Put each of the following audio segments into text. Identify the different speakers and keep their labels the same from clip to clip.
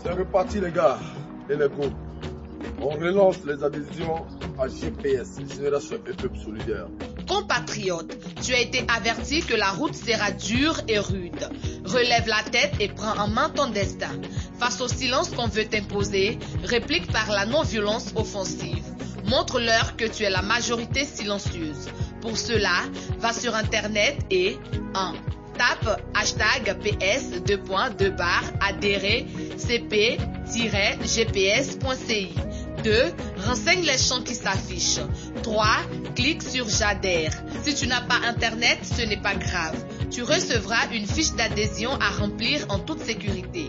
Speaker 1: C'est reparti les gars et les go. On relance les adhésions à GPS, Génération et Peuple Solidaire.
Speaker 2: Compatriote, tu as été averti que la route sera dure et rude. Relève la tête et prends en main ton destin. Face au silence qu'on veut t'imposer, réplique par la non-violence offensive. Montre-leur que tu es la majorité silencieuse. Pour cela, va sur Internet et 1. Tape hashtag PS adhérer cp-gps.ci. 2. Renseigne les champs qui s'affichent. 3. Clique sur J'adhère. Si tu n'as pas Internet, ce n'est pas grave. Tu recevras une fiche d'adhésion à remplir en toute sécurité.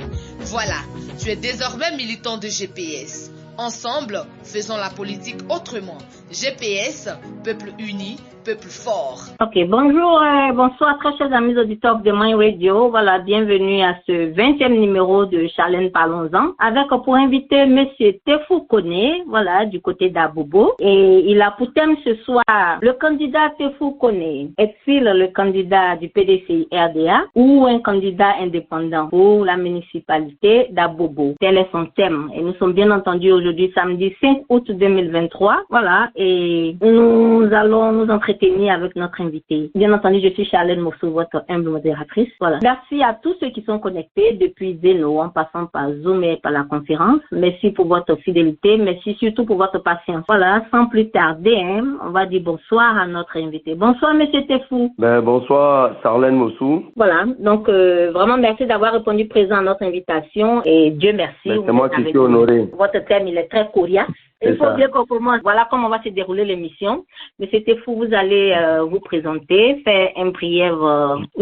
Speaker 2: Voilà, tu es désormais militant de GPS. Ensemble, faisons la politique autrement. GPS, peuple uni, peuple fort.
Speaker 3: Ok, bonjour, bonsoir très chers amis auditeurs de My Radio. Voilà, bienvenue à ce 20e numéro de Charlène Parlons-en. Avec pour invité Monsieur Tefou Koné, voilà, du côté d'Abobo. Et il a pour thème ce soir, le candidat Tefou Koné est-il le candidat du PDCI RDA ou un candidat indépendant pour la municipalité d'Abobo? Tel est son thème. Et nous sommes bien entendu aujourd'hui samedi 5 août 2023. Voilà, et nous allons nous entretenir avec notre invité. Bien entendu, je suis Charlène Mossou, votre humble modératrice. Voilà. Merci à tous ceux qui sont connectés depuis Zeno, en passant par Zoom et par la conférence. Merci pour votre fidélité. Merci surtout pour votre patience. Voilà, sans plus tarder, on va dire bonsoir à notre invité. Bonsoir, Monsieur Tefou.
Speaker 4: Bonsoir, Charlène Mossou.
Speaker 3: Voilà, donc vraiment merci d'avoir répondu présent à notre invitation et Dieu merci.
Speaker 4: C'est moi qui suis honoré.
Speaker 3: Votre thème, il est très coriace. Il faut bien qu'on commence. Voilà comment va se dérouler l'émission. Monsieur Tefou, vous allez vous présenter, faire une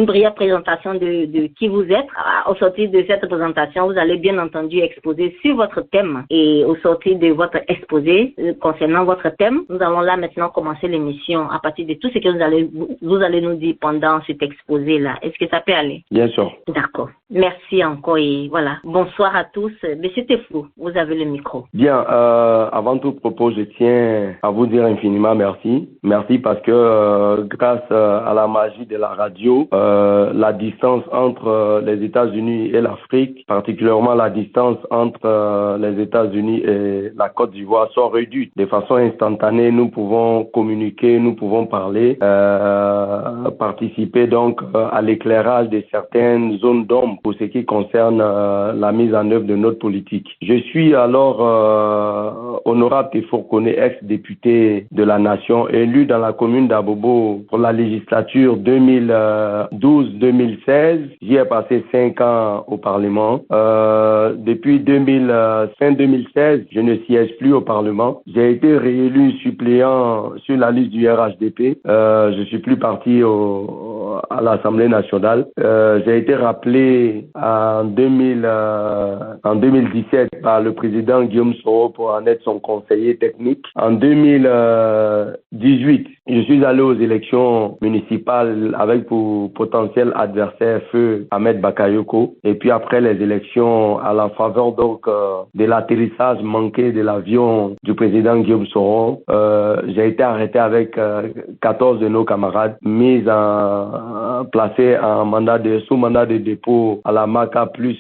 Speaker 3: brève présentation de qui vous êtes. Au sortir de cette présentation, vous allez bien entendu exposer sur votre thème. Et au sortir de votre exposé concernant votre thème, nous allons là maintenant commencer l'émission à partir de tout ce que vous allez nous dire pendant cet exposé-là. Est-ce que ça peut aller?
Speaker 4: Bien sûr.
Speaker 3: D'accord. Merci encore et voilà. Bonsoir à tous. Monsieur Tefou, vous avez le micro.
Speaker 4: Bien, avant tout propos, je tiens à vous dire infiniment merci. Merci parce que grâce à la magie de la radio, la distance entre les États-Unis et l'Afrique, particulièrement la distance entre les États-Unis et la Côte d'Ivoire, sont réduites. De façon instantanée, nous pouvons communiquer, nous pouvons parler, participer donc à l'éclairage de certaines zones d'ombre pour ce qui concerne la mise en œuvre de notre politique. Je suis alors honorable Tefou Koné, ex-député de la Nation, élu dans la commune d'Abobo pour la législature 2012-2016. J'y ai passé 5 ans au Parlement. Depuis fin 2016, je ne siège plus au Parlement. J'ai été réélu suppléant sur la liste du RHDP. Je suis plus parti à l'Assemblée nationale. J'ai été rappelé en 2017 par le président Guillaume Soro pour en être son conseiller technique. En 2018, je suis allé aux élections municipales avec pour potentiel adversaire feu Ahmed Bakayoko. Et puis après les élections, à la faveur donc de l'atterrissage manqué de l'avion du président Guillaume Soro, j'ai été arrêté avec 14 de nos camarades, placés sous mandat de dépôt à la MACA plus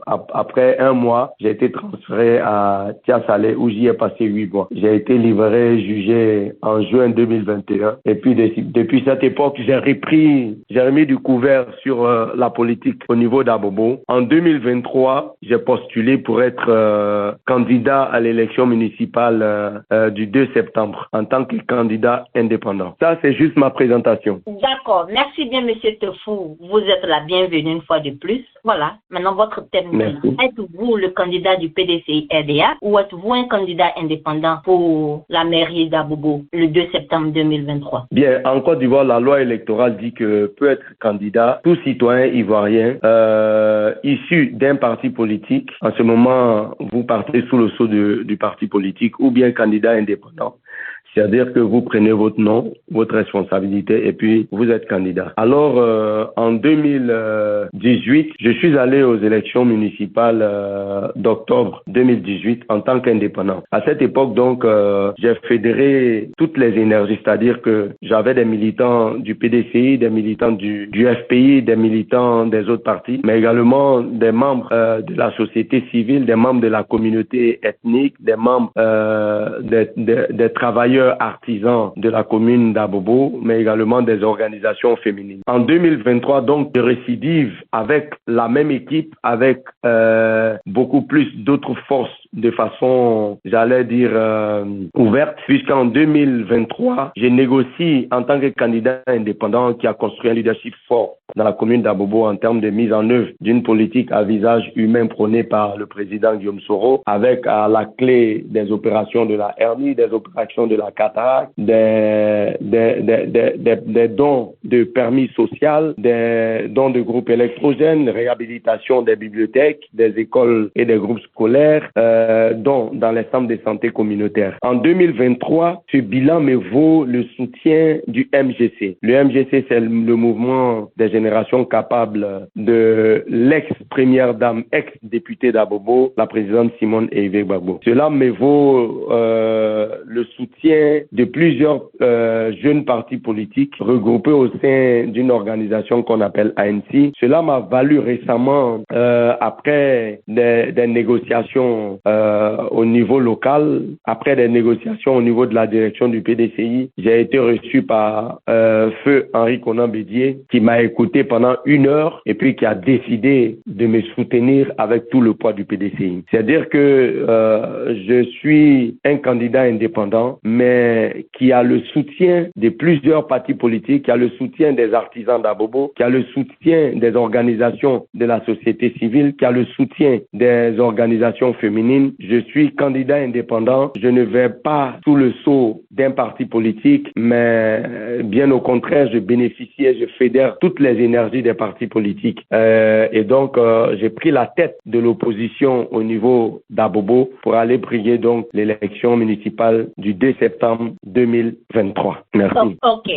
Speaker 4: après un mois, j'ai été transféré à Tiasalé où j'y ai passé 8 mois. J'ai été livré, jugé en juin 2021. Et puis depuis cette époque, j'ai remis du couvert sur la politique au niveau d'Abobo. En 2023, j'ai postulé pour être candidat à l'élection municipale du 2 septembre en tant que candidat indépendant. Ça, c'est juste ma présentation.
Speaker 3: D'accord. Merci bien, Monsieur Tefou. Vous êtes la bienvenue une fois de plus. Voilà. Maintenant, votre thème.
Speaker 4: Merci.
Speaker 3: Êtes-vous le candidat du PDCI RDA ou êtes-vous un candidat indépendant pour la mairie d'Abobo le 2 septembre 2023?
Speaker 4: Bien, en Côte d'Ivoire, la loi électorale dit que peut être candidat tout citoyen ivoirien issu d'un parti politique. En ce moment, vous partez sous le sceau du parti politique ou bien candidat indépendant. C'est-à-dire que vous prenez votre nom, votre responsabilité et puis vous êtes candidat. Alors, en 2018, je suis allé aux élections municipales d'octobre 2018 en tant qu'indépendant. À cette époque, donc, j'ai fédéré toutes les énergies, c'est-à-dire que j'avais des militants du PDCI, des militants du FPI, des militants des autres partis, mais également des membres de la société civile, des membres de la communauté ethnique, des membres des travailleurs artisans de la commune d'Abobo, mais également des organisations féminines. En 2023, donc, je récidive avec la même équipe, avec beaucoup plus d'autres forces de façon, j'allais dire, ouverte, puisqu'en 2023, je négocie en tant que candidat indépendant qui a construit un leadership fort dans la commune d'Abobo en termes de mise en œuvre d'une politique à visage humain prônée par le président Guillaume Soro, avec à la clé des opérations de la hernie, des opérations de la cataracte, des dons de permis social, des dons de groupes électrogènes, réhabilitation des bibliothèques, des écoles et des groupes scolaires, dont dans les centres de santé communautaires. En 2023, ce bilan me vaut le soutien du MGC. Le MGC, c'est le mouvement des générations capables de l'ex-première dame, ex-députée d'Abobo, la présidente Simone Ehve Gbagbo. Cela me vaut le soutien de plusieurs jeunes partis politiques regroupés au sein d'une organisation qu'on appelle ANC. Cela m'a valu récemment, après des négociations au niveau local, après des négociations au niveau de la direction du PDCI, j'ai été reçu par Feu Henri Conan Bédier, qui m'a écouté pendant 1 heure et puis qui a décidé de me soutenir avec tout le poids du PDCI. C'est-à-dire que je suis un candidat indépendant, mais qui a le soutien de plusieurs partis politiques, qui a le soutien des artisans d'Abobo, qui a le soutien des organisations de la société civile, qui a le soutien des organisations féminines. Je suis candidat indépendant. Je ne vais pas sous le sceau d'un parti politique, mais bien au contraire, je bénéficie et je fédère toutes les énergies des partis politiques. Et donc, j'ai pris la tête de l'opposition au niveau d'Abobo pour aller briguer donc l'élection municipale du 2 septembre 2023. Merci.
Speaker 3: Ok.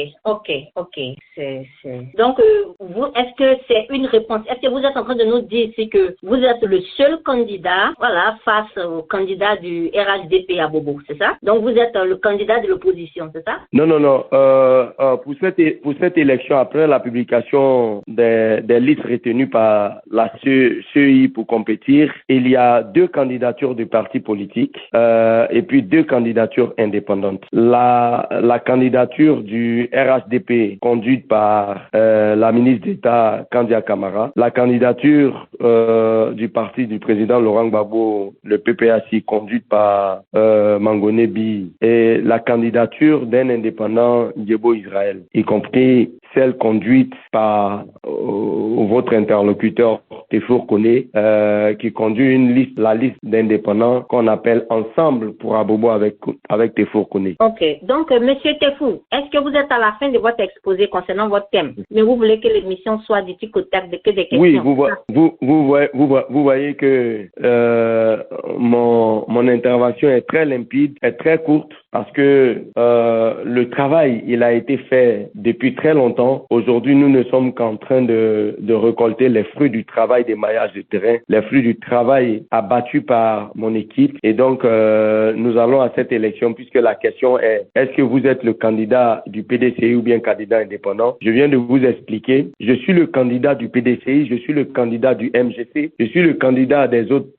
Speaker 3: Donc, vous, est-ce que c'est une réponse? Est-ce que vous êtes en train de nous dire ici que vous êtes le seul candidat, voilà, face au candidat du RHDP à Bobo, c'est ça? Donc, vous êtes le candidat de l'opposition, c'est ça?
Speaker 4: Non. Pour cette élection, après la publication des listes retenues par la CEI pour compétir, il y a 2 candidatures de partis politiques et puis 2 candidatures indépendantes. La candidature du RHDP conduite par la ministre d'État Kandia Kamara, la candidature du parti du président Laurent Gbagbo, le PPAC, conduite par Mangone Bi, et la candidature d'un indépendant Diebo Israël, y compris celle conduite par votre interlocuteur Tefour Kone, qui conduit la liste d'indépendants qu'on appelle Ensemble pour Abobo avec Tefour Kone.
Speaker 3: Ok, donc Monsieur Tefour, est-ce que vous êtes à la fin de votre exposé concernant votre thème, mais vous voulez que l'émission soit du tic au tac, que des questions?
Speaker 4: Oui, vous voyez que mon intervention est très limpide, est très courte, parce que le travail, il a été fait depuis très longtemps. Aujourd'hui, nous ne sommes qu'en train de récolter les fruits du travail des maillages de terrain, les fruits du travail abattu par mon équipe. Et donc, nous allons à cette élection, puisque la question est que vous êtes le candidat du PDCI ou bien candidat indépendant? Je viens de vous expliquer. Je suis le candidat du PDCI, je suis le candidat du MGC, je suis le candidat des autres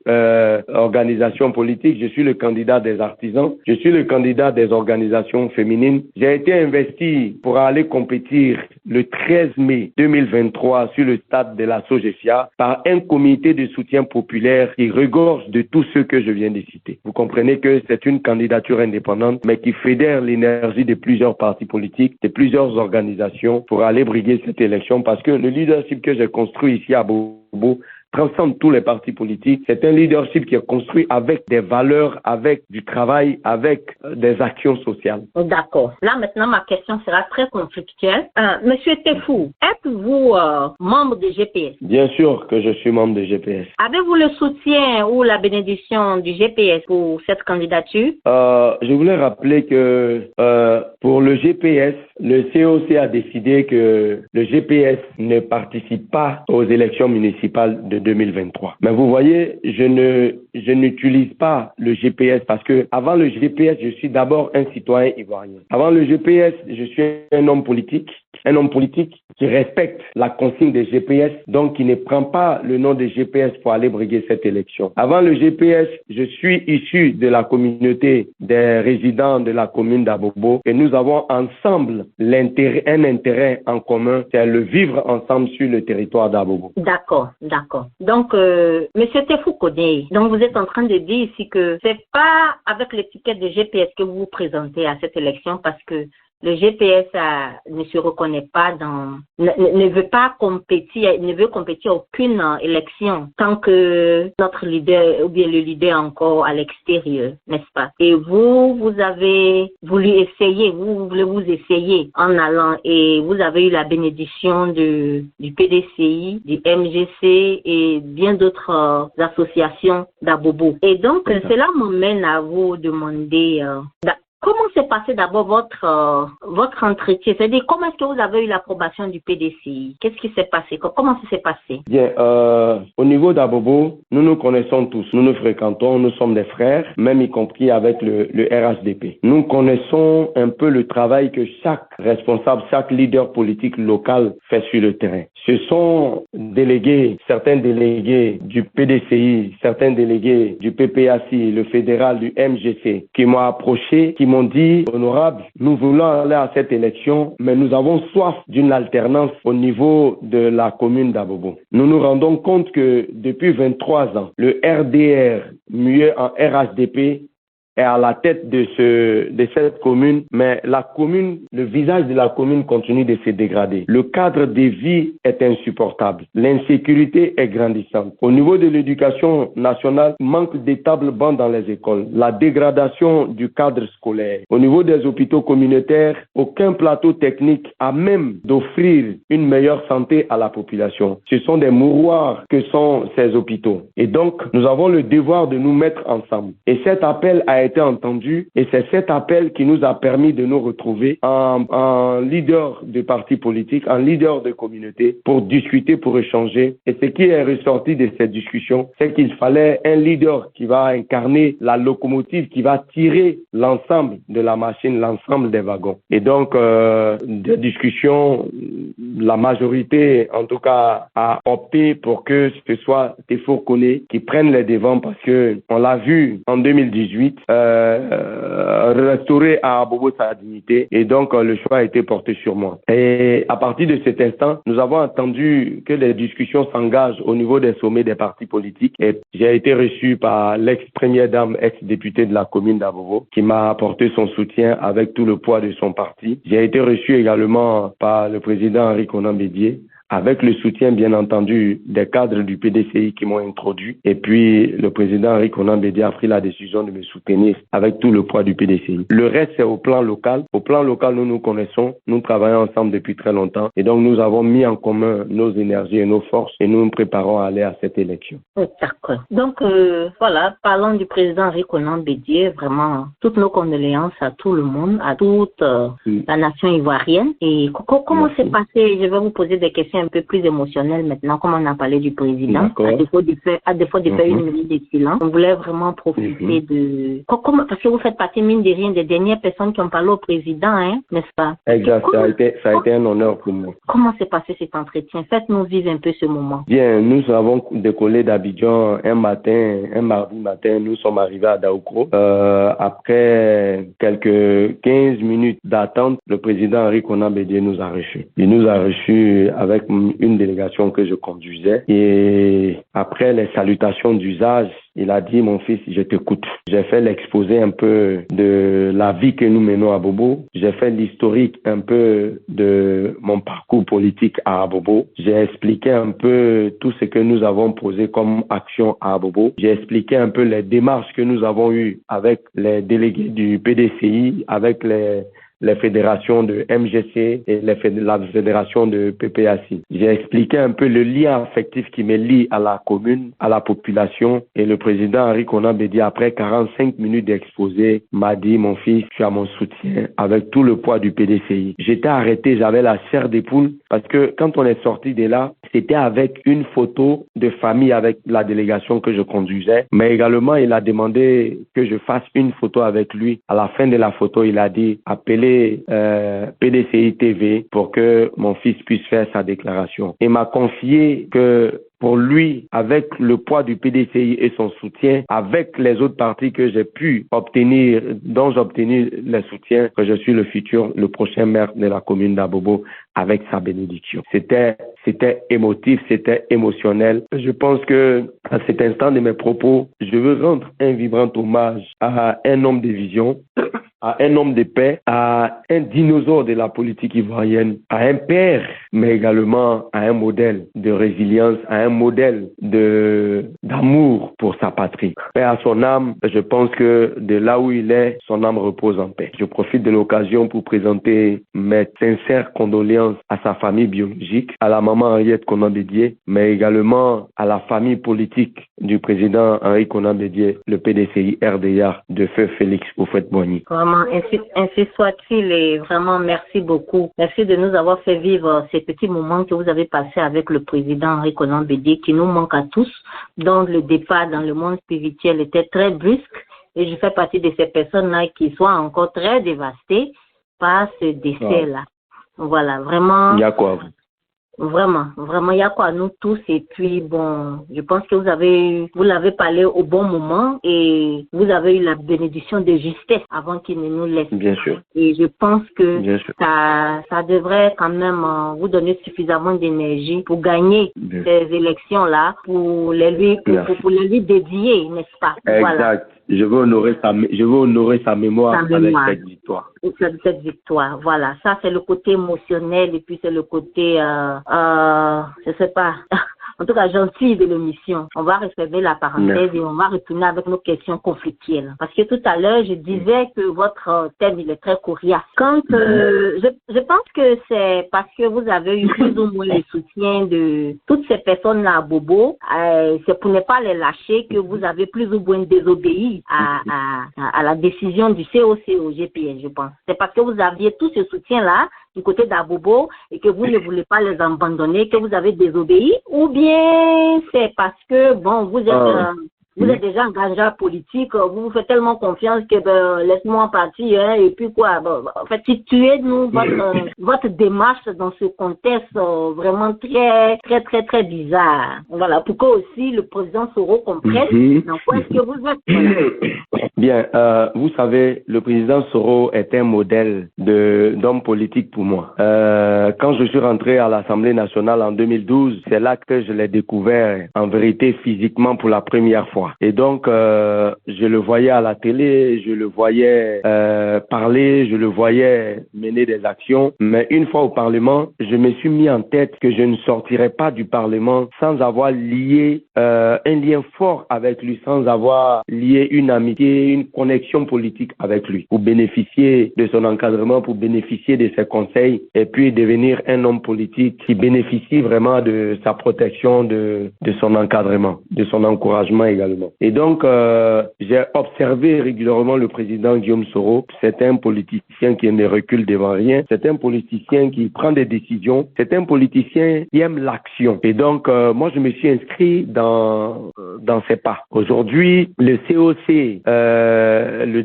Speaker 4: organisations politiques, je suis le candidat des artisans, je suis le candidat des organisations féminines. J'ai été investi pour aller compétir le 13 mai 2023 sur le stade de la Sogefia par un comité de soutien populaire qui regorge de tous ceux que je viens de citer. Vous comprenez que c'est une candidature indépendante, mais qui fédère l'énergie de plusieurs partis politiques, de plusieurs organisations pour aller briguer cette élection, parce que le leadership que j'ai construit ici à Bobo transcende tous les partis politiques. C'est un leadership qui est construit avec des valeurs, avec du travail, avec des actions sociales.
Speaker 3: D'accord. Là, maintenant, ma question sera très conflictuelle. Monsieur Tefou, êtes-vous membre de GPS?
Speaker 4: Bien sûr que je suis membre de GPS.
Speaker 3: Avez-vous le soutien ou la bénédiction du GPS pour cette candidature?
Speaker 4: Je voulais rappeler que pour le GPS, le COC a décidé que le GPS ne participe pas aux élections municipales de 2023. Mais vous voyez, je n'utilise pas le GPS parce que avant le GPS, je suis d'abord un citoyen ivoirien. Avant le GPS, je suis un homme politique qui respecte la consigne des GPS, donc qui ne prend pas le nom des GPS pour aller briguer cette élection. Avant le GPS, je suis issu de la communauté des résidents de la commune d'Abobo et nous avons ensemble un intérêt en commun, c'est le vivre ensemble sur le territoire d'Abobo.
Speaker 3: D'accord. Donc, Monsieur Tefou Koné, donc vous êtes en train de dire ici que c'est pas avec l'étiquette de GPS que vous vous présentez à cette élection parce que le GPS ne se reconnaît pas ne veut pas compétir, ne veut compétir à aucune élection tant que notre leader ou bien le leader est encore à l'extérieur, n'est-ce pas? Et vous avez voulu essayer, vous voulez vous essayer en allant et vous avez eu la bénédiction du PDCI, du MGC et bien d'autres associations d'Abobo. Et donc, cela m'amène à vous demander comment s'est passé d'abord votre entretien? C'est-à-dire, comment est-ce que vous avez eu l'approbation du PDCI? Qu'est-ce qui s'est passé? Comment ça s'est passé?
Speaker 4: Bien, au niveau d'Abobo, nous nous connaissons tous. Nous nous fréquentons, nous sommes des frères, même y compris avec le RHDP. Nous connaissons un peu le travail que chaque responsable, chaque leader politique local fait sur le terrain. Ce sont certains délégués du PDCI, certains délégués du PPACI, le fédéral, du MGC, qui m'ont approché, qui m'ont dit, honorable, nous voulons aller à cette élection, mais nous avons soif d'une alternance au niveau de la commune d'Abobo. Nous nous rendons compte que depuis 23 ans, le RDR, mué en RHDP, est à la tête de cette commune, mais le visage de la commune continue de se dégrader. Le cadre de vie est insupportable. L'insécurité est grandissante. Au niveau de l'éducation nationale, manque de tables-bancs dans les écoles, la dégradation du cadre scolaire. Au niveau des hôpitaux communautaires, aucun plateau technique à même d'offrir une meilleure santé à la population. Ce sont des mouroirs que sont ces hôpitaux. Et donc, nous avons le devoir de nous mettre ensemble. Et cet appel a été entendu et c'est cet appel qui nous a permis de nous retrouver en leader de parti politique, en leader de communauté pour discuter, pour échanger. Et ce qui est ressorti de cette discussion, c'est qu'il fallait un leader qui va incarner la locomotive, qui va tirer l'ensemble de la machine, l'ensemble des wagons. Et donc, des discussions, la majorité, en tout cas, a opté pour que ce soit Tefou Koné qui prenne les devants parce que on l'a vu en 2018, restaurer à Abobo sa dignité et donc le choix a été porté sur moi. Et à partir de cet instant, nous avons entendu que les discussions s'engagent au niveau des sommets des partis politiques et j'ai été reçu par l'ex-première dame, ex-députée de la commune d'Abobo qui m'a apporté son soutien avec tout le poids de son parti. J'ai été reçu également par le président Henri Konan Bédié avec le soutien, bien entendu, des cadres du PDCI qui m'ont introduit. Et puis, le président Henri Konan Bédié a pris la décision de me soutenir avec tout le poids du PDCI. Le reste, c'est au plan local. Au plan local, nous nous connaissons, nous travaillons ensemble depuis très longtemps. Et donc, nous avons mis en commun nos énergies et nos forces et nous nous préparons à aller à cette élection.
Speaker 3: D'accord. Donc, voilà, parlons du président Henri Konan Bédié. Vraiment, toutes nos condoléances à tout le monde, à toute la nation ivoirienne. Et comment s'est passé? Je vais vous poser des questions un peu plus émotionnel maintenant, comme on a parlé du président, à défaut de faire une minute de silence. On voulait vraiment profiter de... parce que vous faites partie, mine de rien, des dernières personnes qui ont parlé au président, hein, n'est-ce pas?
Speaker 4: Exact, ça a été un honneur pour moi.
Speaker 3: Comment s'est passé cet entretien? Faites-nous vivre un peu ce moment.
Speaker 4: Bien, nous avons décollé d'Abidjan un mardi matin, nous sommes arrivés à Daoukro. Après quelques 15 minutes d'attente, le président Henri Konan Bédié nous a reçus. Il nous a reçus avec une délégation que je conduisais. Et après les salutations d'usage, il a dit, mon fils, je t'écoute. J'ai fait l'exposé un peu de la vie que nous menons à Abobo. J'ai fait l'historique un peu de mon parcours politique à Abobo. J'ai expliqué un peu tout ce que nous avons posé comme action à Abobo. J'ai expliqué un peu les démarches que nous avons eues avec les délégués du PDCI, avec les fédérations de MGC et la fédération de PPAC. J'ai expliqué un peu le lien affectif qui me lie à la commune, à la population. Et le président Henri Konan Bédié, après 45 minutes d'exposé, m'a dit, mon fils, tu as mon soutien avec tout le poids du PDCI. J'étais arrêté, j'avais la chair des poules parce que quand on est sorti de là, c'était avec une photo de famille avec la délégation que je conduisais. Mais également, il a demandé que je fasse une photo avec lui. À la fin de la photo, il a dit, appelez PDCI TV pour que mon fils puisse faire sa déclaration. Il m'a confié que pour lui, avec le poids du PDCI et son soutien, avec les autres partis que j'ai pu obtenir, dont j'ai obtenu le soutien, que je suis le prochain maire de la commune d'Abobo avec sa bénédiction. C'était émotif, c'était émotionnel. Je pense que à cet instant de mes propos, je veux rendre un vibrant hommage à un homme de vision, à un homme de paix, à un dinosaure de la politique ivoirienne, à un père, mais également à un modèle de résilience, à un modèle d'amour pour sa patrie. Paix à son âme, je pense que de là où il est, son âme repose en paix. Je profite de l'occasion pour présenter mes sincères condoléances à sa famille biologique, à la maman Henriette Konan Bédié, mais également à la famille politique du président Henri Konan Bédié, le PDCI RDA de feu Félix Houphouët-Boigny.
Speaker 3: Vraiment, ainsi soit-il, et vraiment merci beaucoup. Merci de nous avoir fait vivre ces petits moments que vous avez passés avec le président Henri Konan Bédié qui nous manque à tous, dont le départ dans le monde spirituel était très brusque, et je fais partie de ces personnes-là qui sont encore très dévastées par ce décès-là. Voilà, vraiment.
Speaker 4: Il y a quoi?
Speaker 3: Vraiment, il y a quoi nous tous, et puis bon, je pense que vous l'avez parlé au bon moment et vous avez eu la bénédiction de justesse avant qu'il ne nous laisse.
Speaker 4: Bien sûr.
Speaker 3: Et je pense que ça devrait quand même vous donner suffisamment d'énergie pour gagner ces élections-là, pour les lui dédier, n'est-ce pas?
Speaker 4: Exact.
Speaker 3: Voilà.
Speaker 4: Je veux honorer sa mémoire avec cette victoire.
Speaker 3: Cette victoire, voilà. Ça, c'est le côté émotionnel, et puis c'est le côté, je sais pas, en tout cas gentil de l'émission. On va refermer la parenthèse et on va retourner avec nos questions conflictuelles. Parce que tout à l'heure, je disais que votre thème, il est très coriace. Quand je pense que c'est parce que vous avez eu plus ou moins le soutien de toutes ces personnes-là à Bobo, c'est pour ne pas les lâcher que vous avez plus ou moins désobéi à la décision du COC au GPS, je pense. C'est parce que vous aviez tout ce soutien-là du côté d'Abobo et que vous ne voulez pas les abandonner, que vous avez désobéi, ou bien c'est parce que, bon, vous êtes déjà engagé en politique, vous vous faites tellement confiance que laisse-moi partir, hein, et puis quoi, en fait, situez-nous votre démarche dans ce contexte vraiment très, très, très, très bizarre. Voilà, pour que aussi le président Soro comprenne dans quoi est-ce que vous êtes. Voilà.
Speaker 4: Bien, vous savez, le président Soro est un modèle d'homme politique pour moi. Quand je suis rentré à l'Assemblée nationale en 2012, c'est là que je l'ai découvert en vérité physiquement pour la première fois. Et donc, je le voyais à la télé, je le voyais parler, je le voyais mener des actions. Mais une fois au Parlement, je me suis mis en tête que je ne sortirais pas du Parlement sans avoir lié un lien fort avec lui, sans avoir lié une amitié, une connexion politique avec lui, pour bénéficier de son encadrement, pour bénéficier de ses conseils et puis devenir un homme politique qui bénéficie vraiment de sa protection, de son encadrement, de son encouragement également. Et donc, j'ai observé régulièrement le président Guillaume Soro. C'est un politicien qui ne recule devant rien. C'est un politicien qui prend des décisions. C'est un politicien qui aime l'action. Et donc, moi, je me suis inscrit dans ses pas. Aujourd'hui, le COC,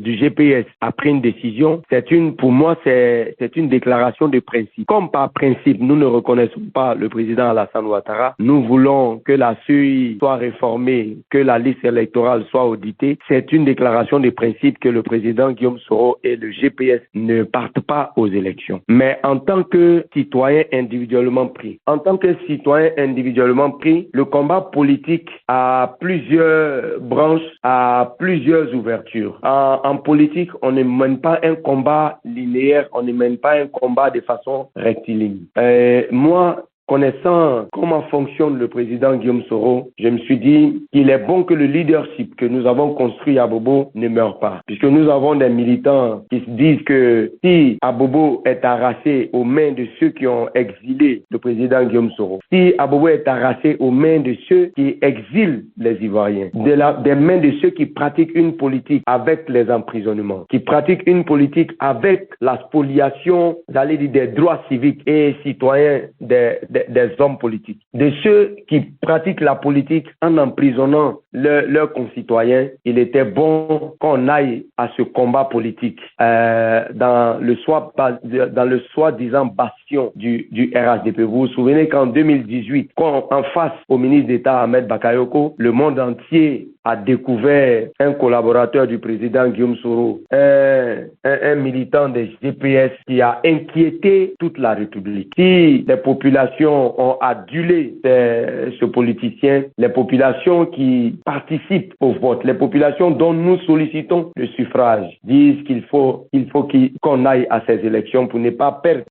Speaker 4: du GPS a pris une décision. Pour moi, c'est une déclaration de principe. Comme par principe, nous ne reconnaissons pas le président Alassane Ouattara. Nous voulons que la CEI soit réformée, que la liste service électoral soit audité, c'est une déclaration de principe que le président Guillaume Soro et le GPS ne partent pas aux élections. Mais en tant que citoyen individuellement pris, le combat politique a plusieurs branches, a plusieurs ouvertures. En politique, on ne mène pas un combat linéaire, on ne mène pas un combat de façon rectiligne. Moi, connaissant comment fonctionne le président Guillaume Soro, je me suis dit qu'il est bon que le leadership que nous avons construit à Bobo ne meure pas. Puisque nous avons des militants qui se disent que si Abobo est arraché aux mains de ceux qui ont exilé le président Guillaume Soro, si Abobo est arraché aux mains de ceux qui exilent les Ivoiriens, des mains de ceux qui pratiquent une politique avec les emprisonnements, qui pratiquent une politique avec la spoliation, j'allais dire, des droits civiques et citoyens des hommes politiques, de ceux qui pratiquent la politique en emprisonnant leurs concitoyens, il était bon qu'on aille à ce combat politique dans le soi-disant bastion du RHDP. Vous vous souvenez qu'en 2018, quand en face au ministre d'État Ahmed Bakayoko, le monde entier a découvert un collaborateur du président Guillaume Soro, un militant des GPS qui a inquiété toute la République. Si les populations ont adulé ce politicien, les populations qui participent au vote, les populations dont nous sollicitons le suffrage, disent qu'il faut qu'on aille à ces élections pour ne pas perdre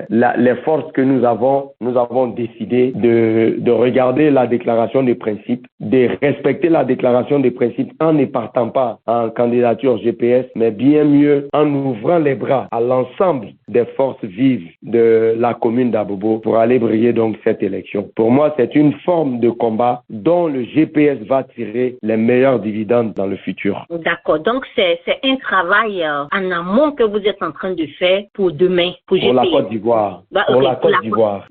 Speaker 4: les forces que nous avons décidé de regarder la déclaration des principes, de respecter la déclaration des principes en ne partant pas en candidature GPS, mais bien mieux en ouvrant les bras à l'ensemble des forces vives de la commune d'Abobo pour aller briller donc cette élection. Pour moi, c'est une forme de combat dont le GPS va tirer les meilleurs dividendes dans le futur.
Speaker 3: D'accord. Donc, c'est un travail en amont que vous êtes en train de faire pour demain, pour GPS.
Speaker 4: Pour la Côte d'Ivoire.
Speaker 3: Pour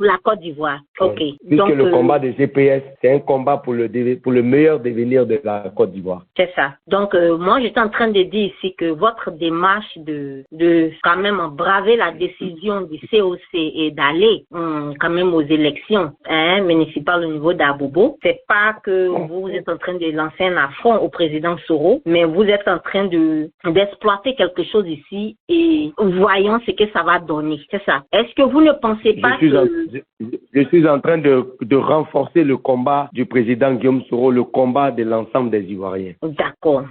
Speaker 3: la Côte d'Ivoire. OK.
Speaker 4: Puisque donc, le combat des GPS, c'est un combat pour le meilleur devenir de la Côte d'Ivoire.
Speaker 3: C'est ça. Donc, moi, j'étais en train de dire ici que votre démarche de quand même braver la décision du COC et d'aller quand même aux élections municipales au niveau d'Abobo, c'est pas que vous êtes en train de lancer un affront au président Soro, mais vous êtes en train d'exploiter quelque chose ici et voyons ce que ça va donner. C'est ça. Est-ce que vous ne pensez pas
Speaker 4: je suis en train de renforcer le combat du président Guillaume Soro, le combat de l'ensemble des Ivoiriens.
Speaker 3: D'accord.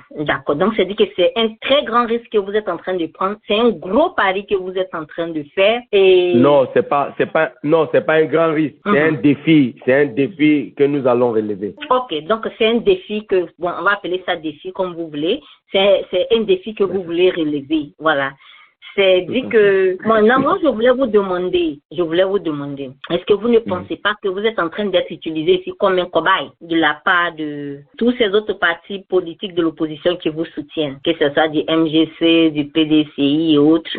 Speaker 3: Donc, c'est dit que c'est un très grand risque que vous êtes en train de prendre. C'est un gros pari que vous êtes en train de faire. Et...
Speaker 4: Non, c'est pas un grand risque. C'est un défi. C'est un défi que nous allons relever.
Speaker 3: Ok, donc c'est un défi on va appeler ça défi comme vous voulez. C'est un défi que vous voulez relever. Voilà. C'est dit que, moi, je voulais vous demander, est-ce que vous ne pensez pas que vous êtes en train d'être utilisé ici comme un cobaye de la part de tous ces autres partis politiques de l'opposition qui vous soutiennent, que ce soit du MGC, du PDCI et autres?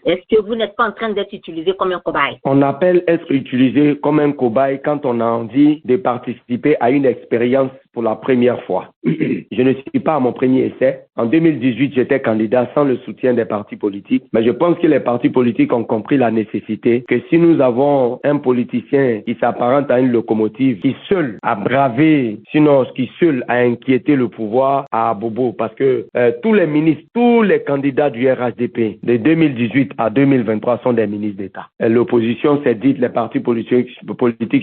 Speaker 3: Est-ce que vous n'êtes pas en train d'être utilisé comme un cobaye?
Speaker 4: On appelle être utilisé comme un cobaye quand on a envie de participer à une expérience pour la première fois. Je ne suis pas à mon premier essai. En 2018, j'étais candidat sans le soutien des partis politiques. Mais je pense que les partis politiques ont compris la nécessité que si nous avons un politicien qui s'apparente à une locomotive, qui seul a bravé, sinon qui seul a inquiété le pouvoir à Bobo, parce que tous les ministres, tous les candidats du RHDP de 2018 à 2023 sont des ministres d'État. L'opposition s'est dit, les partis politiques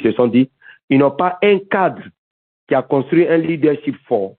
Speaker 4: se sont dit, ils n'ont pas un cadre qui a construit un leadership fort.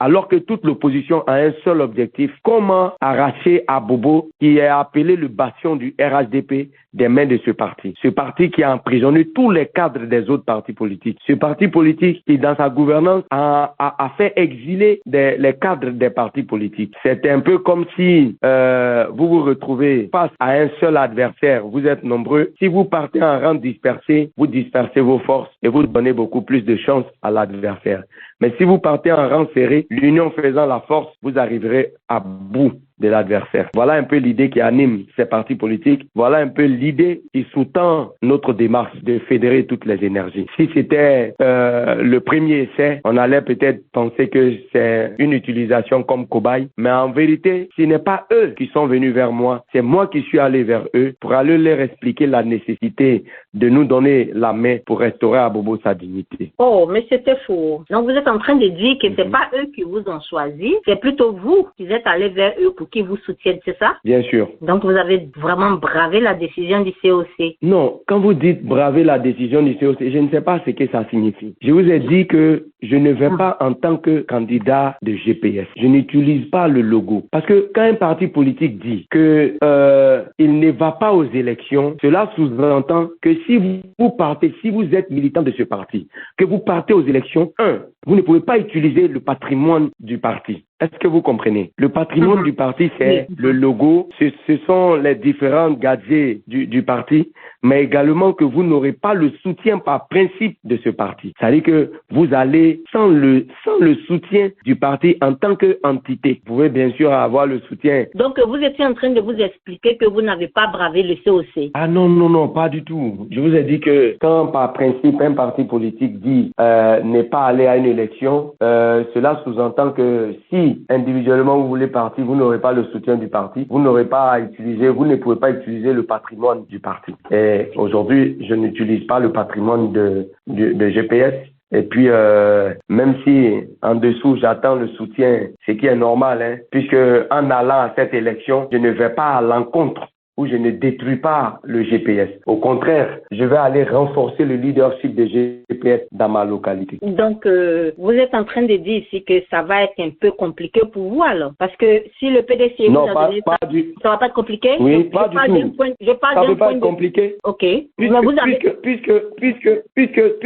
Speaker 4: Alors que toute l'opposition a un seul objectif, comment arracher à Bobo, qui est appelé le bastion du RHDP, des mains de ce parti. Ce parti qui a emprisonné tous les cadres des autres partis politiques. Ce parti politique qui, dans sa gouvernance, a fait exiler les cadres des partis politiques. C'est un peu comme si vous vous retrouvez face à un seul adversaire. Vous êtes nombreux. Si vous partez en rang dispersé, vous dispersez vos forces et vous donnez beaucoup plus de chance à l'adversaire. Mais si vous partez en rang serré, l'union faisant la force, vous arriverez à bout de l'adversaire. Voilà un peu l'idée qui anime ces partis politiques. Voilà un peu l'idée qui sous-tend notre démarche de fédérer toutes les énergies. Si c'était le premier essai, on allait peut-être penser que c'est une utilisation comme cobaye, mais en vérité, ce n'est pas eux qui sont venus vers moi, c'est moi qui suis allé vers eux pour aller leur expliquer la nécessité de nous donner la main pour restaurer à Bobo sa dignité.
Speaker 3: Oh, mais c'était faux. Donc vous êtes en train de dire que c'est pas eux qui vous ont choisi, c'est plutôt vous qui êtes allé vers eux pour qu'ils vous soutiennent, c'est ça?
Speaker 4: Bien sûr.
Speaker 3: Donc vous avez vraiment bravé la décision du COC.
Speaker 4: Non, quand vous dites braver la décision du COC, je ne sais pas ce que ça signifie. Je vous ai dit que je ne vais pas en tant que candidat de GPS. Je n'utilise pas le logo. Parce que quand un parti politique dit que il ne va pas aux élections, cela sous-entend que si vous partez, si vous êtes militant de ce parti, que vous partez aux élections, vous ne pouvez pas utiliser le patrimoine du parti. Est-ce que vous comprenez? Le patrimoine du parti, c'est le logo, ce sont les différents gadgets du parti, mais également que vous n'aurez pas le soutien par principe de ce parti. C'est-à-dire que vous allez sans le soutien du parti en tant qu'entité. Vous pouvez bien sûr avoir le soutien.
Speaker 3: Donc vous étiez en train de vous expliquer que vous n'avez pas bravé le COC.
Speaker 4: Ah non, pas du tout. Je vous ai dit que quand par principe un parti politique dit n'est pas aller à une élection, cela sous-entend que si individuellement vous voulez partir, vous n'aurez pas le soutien du parti, vous n'aurez pas à utiliser, vous ne pouvez pas utiliser le patrimoine du parti. Et aujourd'hui, je n'utilise pas le patrimoine de GPS. Et puis, même si en dessous, j'attends le soutien, ce qui est normal, puisque en allant à cette élection, je ne vais pas à l'encontre où je ne détruis pas le GPS. Au contraire, je vais aller renforcer le leadership de GPS dans ma localité.
Speaker 3: Donc, vous êtes en train de dire ici que ça va être un peu compliqué pour vous alors? Parce que si le PDC
Speaker 4: non,
Speaker 3: vous a donné ça, ça va pas être compliqué?
Speaker 4: Oui, pas du tout.
Speaker 3: Je parle
Speaker 4: ça
Speaker 3: d'un
Speaker 4: ne peut pas
Speaker 3: point
Speaker 4: être compliqué.
Speaker 3: Ok.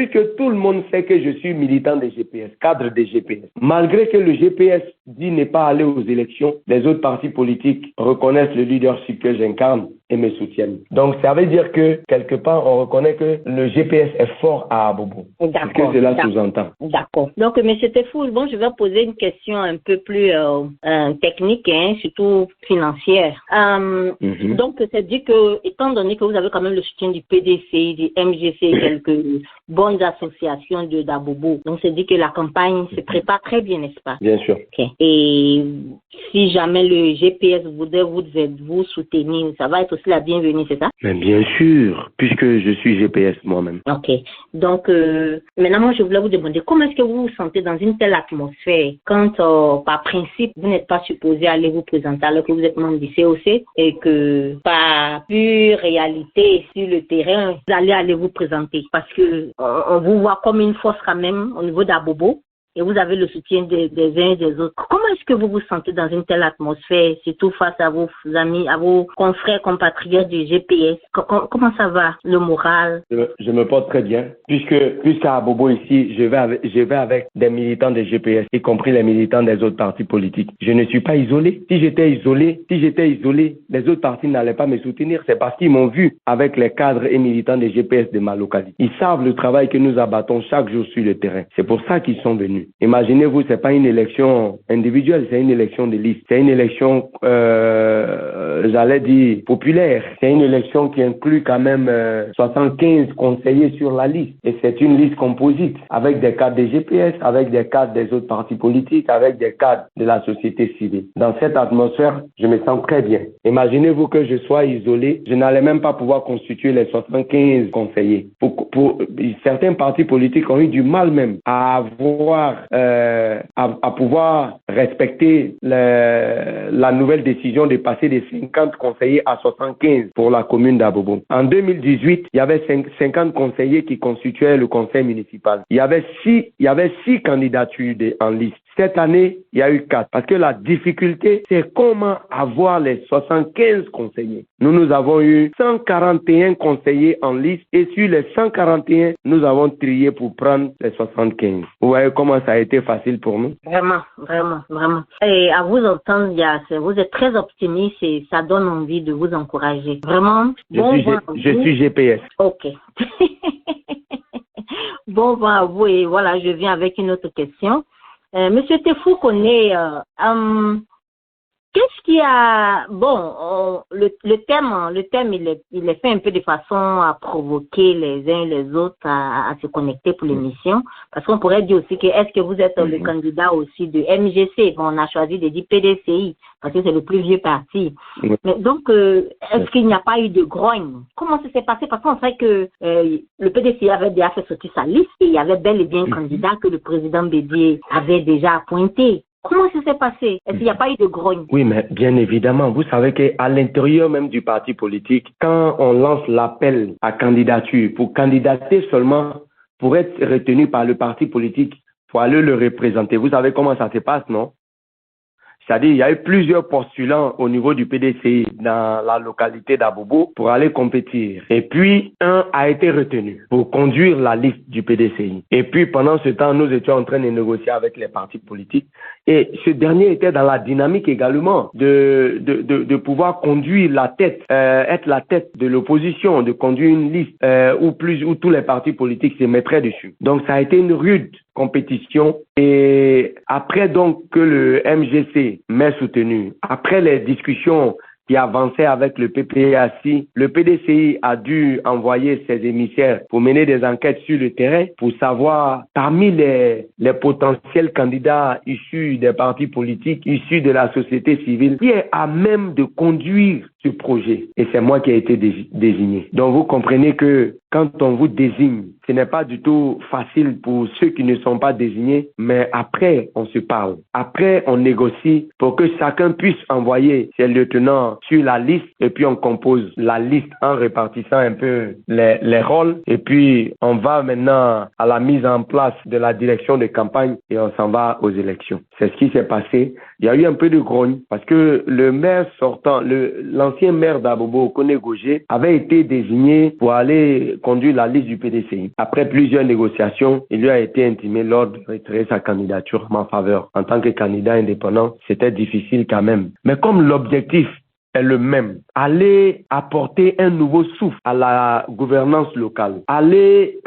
Speaker 4: Puisque tout le monde sait que je suis militant des GPS, cadre des GPS. Malgré que le GPS dit ne pas aller aux élections, les autres partis politiques reconnaissent le leadership que j'incarne et me soutiennent. Donc, ça veut dire que, quelque part, on reconnaît que le GPS est fort à Abobo.
Speaker 3: D'accord.
Speaker 4: Ce que cela sous-entend.
Speaker 3: D'accord. Donc, M. Tefoul, bon, je vais poser une question un peu plus technique, surtout financière. Donc, c'est dit que, étant donné que vous avez quand même le soutien du PDC, du MGC, quelques bonnes associations d'Abobo, donc c'est dit que la campagne se prépare très bien, n'est-ce pas?
Speaker 4: Bien sûr.
Speaker 3: Okay. Et si jamais le GPS voudrait vous soutenir, ça va être aussi la bienvenue, c'est ça?
Speaker 4: Mais bien sûr, puisque je suis GPS moi-même.
Speaker 3: Ok. Donc, maintenant, moi, je voulais vous demander, comment est-ce que vous vous sentez dans une telle atmosphère quand, par principe, vous n'êtes pas supposé aller vous présenter alors que vous êtes membre du COC et que, par pure réalité, sur le terrain, vous allez aller vous présenter parce que on vous voit comme une force quand même au niveau d'Abobo. Et vous avez le soutien des uns et des autres. Comment est-ce que vous vous sentez dans une telle atmosphère, surtout face à vos amis, à vos confrères, compatriotes du GPS? Comment ça va, le moral?
Speaker 4: Je me porte très bien, puisqu'à Bobo ici, je vais avec des militants des GPS, y compris les militants des autres partis politiques. Je ne suis pas isolé. Si j'étais isolé, les autres partis n'allaient pas me soutenir. C'est parce qu'ils m'ont vu avec les cadres et militants des GPS de ma localité. Ils savent le travail que nous abattons chaque jour sur le terrain. C'est pour ça qu'ils sont venus. Imaginez-vous, c'est pas une élection individuelle, c'est une élection de liste. C'est une élection, j'allais dire, populaire. C'est une élection qui inclut quand même 75 conseillers sur la liste. Et c'est une liste composite, avec des cadres des GPS, avec des cadres des autres partis politiques, avec des cadres de la société civile. Dans cette atmosphère, je me sens très bien. Imaginez-vous que je sois isolé, je n'allais même pas pouvoir constituer les 75 conseillers. Certains partis politiques ont eu du mal même à pouvoir respecter la nouvelle décision de passer de 50 conseillers à 75 pour la commune d'Abobo. En 2018, il y avait 50 conseillers qui constituaient le conseil municipal. Il y avait 6 candidatures en liste. Cette année, il y a eu 4. Parce que la difficulté, c'est comment avoir les 75 conseillers. Nous avons eu 141 conseillers en liste et sur les 141, nous avons trié pour prendre les 75. Vous voyez comment ça a été facile pour nous?
Speaker 3: Vraiment. Et à vous entendre, vous êtes très optimiste et ça donne envie de vous encourager. Vraiment.
Speaker 4: Je suis GPS.
Speaker 3: Ok. Bon vent à vous et voilà, je viens avec une autre question. Monsieur Tefou connaît Qu'est-ce qui a... Bon, le thème, il est fait un peu de façon à provoquer les uns et les autres à se connecter pour l'émission. Parce qu'on pourrait dire aussi que est-ce que vous êtes le candidat aussi de MGC? Bon, on a choisi de dire PDCI parce que c'est le plus vieux parti. Mais donc, est-ce qu'il n'y a pas eu de grogne? Comment ça s'est passé? Parce qu'on sait que le PDCI avait déjà fait sortir sa liste et il y avait bel et bien un candidat que le président Bédié avait déjà appointé. Comment ça s'est passé? Est-ce qu'il n'y a pas eu de grogne?
Speaker 4: Oui, mais bien évidemment, vous savez qu'à l'intérieur même du parti politique, quand on lance l'appel à candidature, pour candidater seulement, pour être retenu par le parti politique, il faut aller le représenter. Vous savez comment ça se passe, non? C'est-à-dire, il y a eu plusieurs postulants au niveau du PDCI dans la localité d'Abobo pour aller compétir. Et puis, un a été retenu pour conduire la liste du PDCI. Et puis, pendant ce temps, nous étions en train de négocier avec les partis politiques. Et ce dernier était dans la dynamique également de pouvoir conduire la tête, être la tête de l'opposition, de conduire une liste où tous les partis politiques se mettraient dessus. Donc, ça a été une rude compétition. Et après donc que le MGC m'ait soutenu, après les discussions qui avançaient avec le PPAC, le PDCI a dû envoyer ses émissaires pour mener des enquêtes sur le terrain pour savoir parmi les potentiels candidats issus des partis politiques, issus de la société civile, qui est à même de conduire ce projet. Et c'est moi qui ai été désigné. Donc vous comprenez que quand on vous désigne, ce n'est pas du tout facile pour ceux qui ne sont pas désignés, mais après, on se parle. Après, on négocie pour que chacun puisse envoyer ses lieutenants sur la liste et puis on compose la liste en répartissant un peu les rôles et puis on va maintenant à la mise en place de la direction de campagne et on s'en va aux élections. C'est ce qui s'est passé. Il y a eu un peu de grogne parce que le maire sortant, l'ancien maire d'Abobo, Koné Gogé, avait été désigné pour aller conduire la liste du PDCI. Après plusieurs négociations, il lui a été intimé l'ordre de retirer sa candidature en ma faveur. En tant que candidat indépendant, c'était difficile quand même. Mais comme l'objectif est le même, aller apporter un nouveau souffle à la gouvernance locale, aller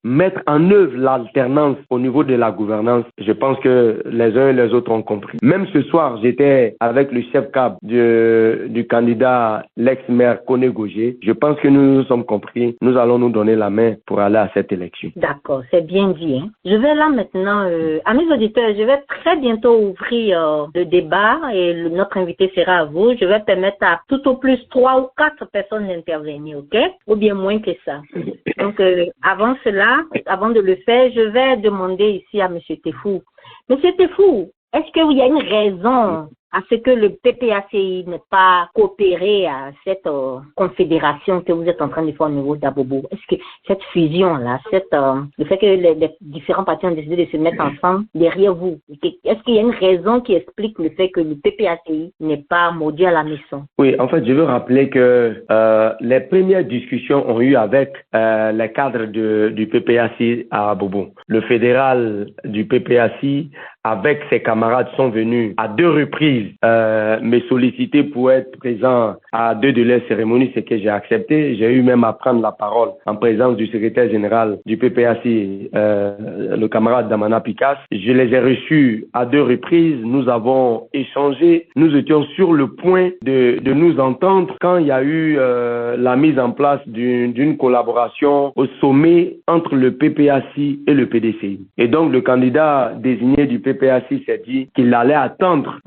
Speaker 4: mettre en œuvre l'alternance au niveau de la gouvernance, je pense que les uns et les autres ont compris. Même ce soir, j'étais avec le chef cab du candidat, l'ex-maire Koné Gogé. Je pense que nous nous sommes compris. Nous allons nous donner la main pour aller à cette élection.
Speaker 3: D'accord, c'est bien dit. Hein? Je vais là maintenant, à mes auditeurs, je vais très bientôt ouvrir le débat et notre invité sera à vous. Je vais permettre à tout au plus 3 ou 4 personnes d'intervenir, ok? Ou bien moins que ça. Donc, avant cela, avant de le faire, je vais demander ici à M. Tefou. M. Tefou, est-ce qu'il y a une raison à ce que le PPACI n'ait pas coopéré à cette confédération que vous êtes en train de faire au niveau d'Abobo? Est-ce que cette fusion-là, le fait que les différents partis ont décidé de se mettre ensemble derrière vous, est-ce qu'il y a une raison qui explique le fait que le PPACI n'est pas mordu à la maison?
Speaker 4: Oui, en fait, je veux rappeler que les premières discussions ont eu avec les cadres du PPACI à Abobo. Le fédéral du PPACI, avec ses camarades, sont venus à 2 reprises me solliciter pour être présent à 2 de leurs cérémonies, ce que j'ai accepté. J'ai eu même à prendre la parole en présence du secrétaire général du PPACI, le camarade Damana Picasse. Je les ai reçus à 2 reprises. Nous avons échangé. Nous étions sur le point de nous entendre quand il y a eu la mise en place d'une collaboration au sommet entre le PPACI et le PDCI. Et donc, le candidat désigné du PPACI s'est dit qu'il allait attendre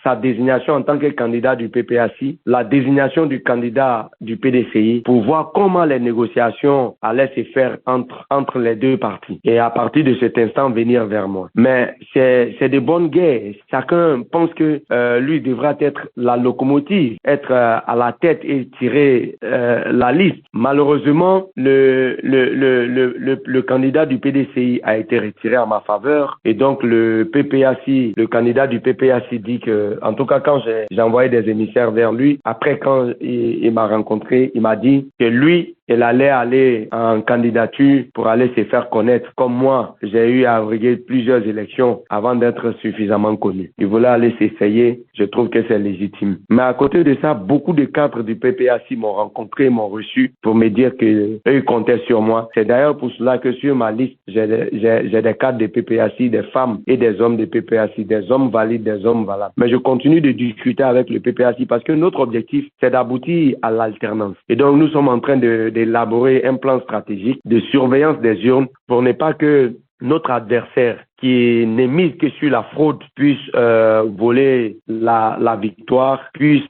Speaker 4: sa désignation en tant que candidat du PPACI, la désignation du candidat du PDCI pour voir comment les négociations allaient se faire entre les 2 parties. Et à partir de cet instant, venir vers moi. Mais c'est de bonnes guerres. Chacun pense que lui devra être la locomotive, être à la tête et tirer la liste. Malheureusement, le candidat du PDCI a été retiré en ma faveur et donc le PPACI, le candidat du PPACI dit que, en tout cas quand j'ai envoyé des émissaires vers lui, après quand il m'a rencontré, il m'a dit que lui, elle allait aller en candidature pour aller se faire connaître. Comme moi, j'ai eu à briguer plusieurs élections avant d'être suffisamment connu. Il voulait aller s'essayer. Je trouve que c'est légitime. Mais à côté de ça, beaucoup de cadres du PPAC m'ont rencontré, m'ont reçu pour me dire qu'eux comptaient sur moi. C'est d'ailleurs pour cela que sur ma liste, j'ai des cadres de PPAC, des femmes et des hommes de PPAC, des hommes valides, des hommes valables. Mais je continue de discuter avec le PPAC parce que notre objectif, c'est d'aboutir à l'alternance. Et donc, nous sommes en train d'élaborer un plan stratégique de surveillance des urnes pour ne pas que notre adversaire qui n'est mis que sur la fraude puisse voler la victoire, puisse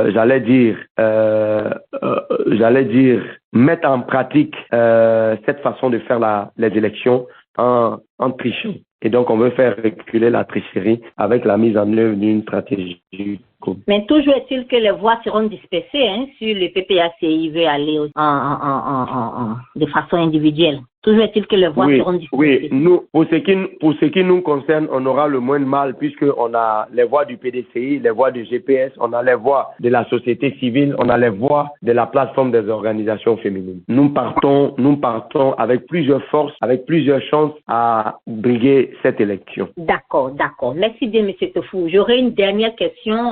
Speaker 4: j'allais dire mettre en pratique cette façon de faire les élections en trichant. Et donc on veut faire reculer la tricherie avec la mise en œuvre d'une stratégie.
Speaker 3: Mais toujours est-il que les voix seront dispersées sur le PPACI veut aller de façon individuelle. Toujours est-il que les voix seront dispersées.
Speaker 4: Oui, nous, pour ce qui nous concerne, on aura le moins de mal puisqu'on a les voix du PDCI, les voix du GPS, on a les voix de la société civile, on a les voix de la plateforme des organisations féminines. Nous partons avec plusieurs forces, avec plusieurs chances à briguer cette élection.
Speaker 3: D'accord. Merci bien, M. Tefou. J'aurai une dernière question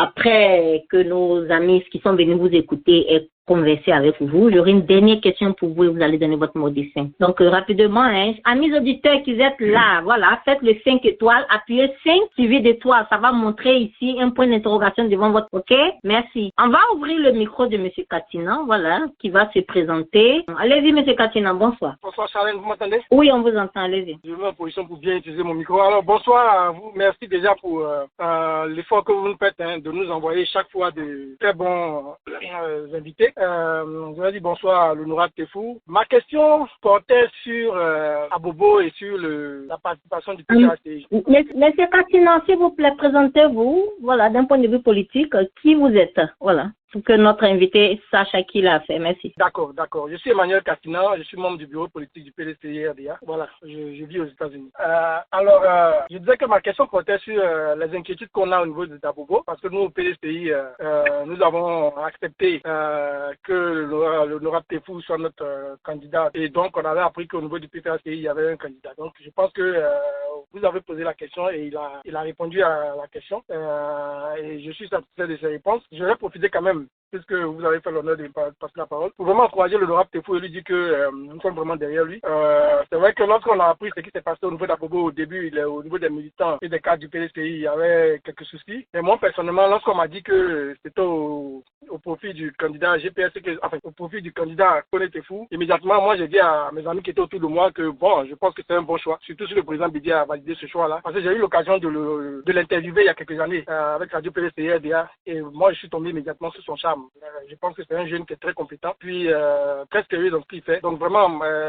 Speaker 3: après que nos amis qui sont venus vous écouter aient converser avec vous. J'aurai une dernière question pour vous et vous allez donner votre mot de fin. Donc, rapidement, amis auditeurs qui êtes là, voilà, faites le 5 étoiles, appuyez 5 suivi d'étoiles. Ça va montrer ici un point d'interrogation devant votre... OK? Merci. On va ouvrir le micro de M. Katina, voilà, qui va se présenter. Allez-y, M. Katina, bonsoir.
Speaker 5: Bonsoir, Charlène, vous m'entendez?
Speaker 3: Oui, on vous entend, allez-y.
Speaker 5: Je me mets en position pour bien utiliser mon micro. Alors, bonsoir à vous. Merci déjà pour l'effort que vous nous faites de nous envoyer chaque fois de très bons invités. Je vais dire bonsoir à l'honorable Tefou. Ma question portait sur Abobo et sur la participation du PPACI.
Speaker 3: Monsieur Katina, s'il vous plaît, présentez-vous, voilà, d'un point de vue politique, qui vous êtes, voilà, pour que notre invité sache à qui il a fait. Merci.
Speaker 5: D'accord. Je suis Emmanuel Katina, je suis membre du bureau politique du PDCI RDA. Voilà, je vis aux États-Unis. Je disais que ma question portait sur les inquiétudes qu'on a au niveau d'Abobo, parce que nous, au PDCI, nous avons accepté que l'honorable Tefou soit notre candidat. Et donc, on avait appris qu'au niveau du PPACI, il y avait un candidat. Donc, je pense que vous avez posé la question et il a répondu à la question. Et je suis satisfait de ses réponses. Je vais profiter quand même, puisque vous avez fait l'honneur de passer la parole, pour vraiment encourager l'honorable Tefou et lui dire que nous sommes vraiment derrière lui. C'est vrai que lorsqu'on a appris ce qui s'est passé au niveau d'Abobo au début, au niveau des militants et des cadres du PDCI, il y avait quelques soucis. Et moi, personnellement, lorsqu'on m'a dit que c'était au profit du candidat GPS, au profit du candidat Kone Tefou, immédiatement, moi, j'ai dit à mes amis qui étaient autour de moi que bon, je pense que c'est un bon choix. Surtout si le président Bidia a validé ce choix-là. Parce que j'ai eu l'occasion de l'interviewer il y a quelques années avec Radio PDCI RDA. Et moi, je suis tombé immédiatement sur son charme. Je pense que c'est un jeune qui est très compétent, puis très sérieux dans ce qu'il fait. Donc vraiment,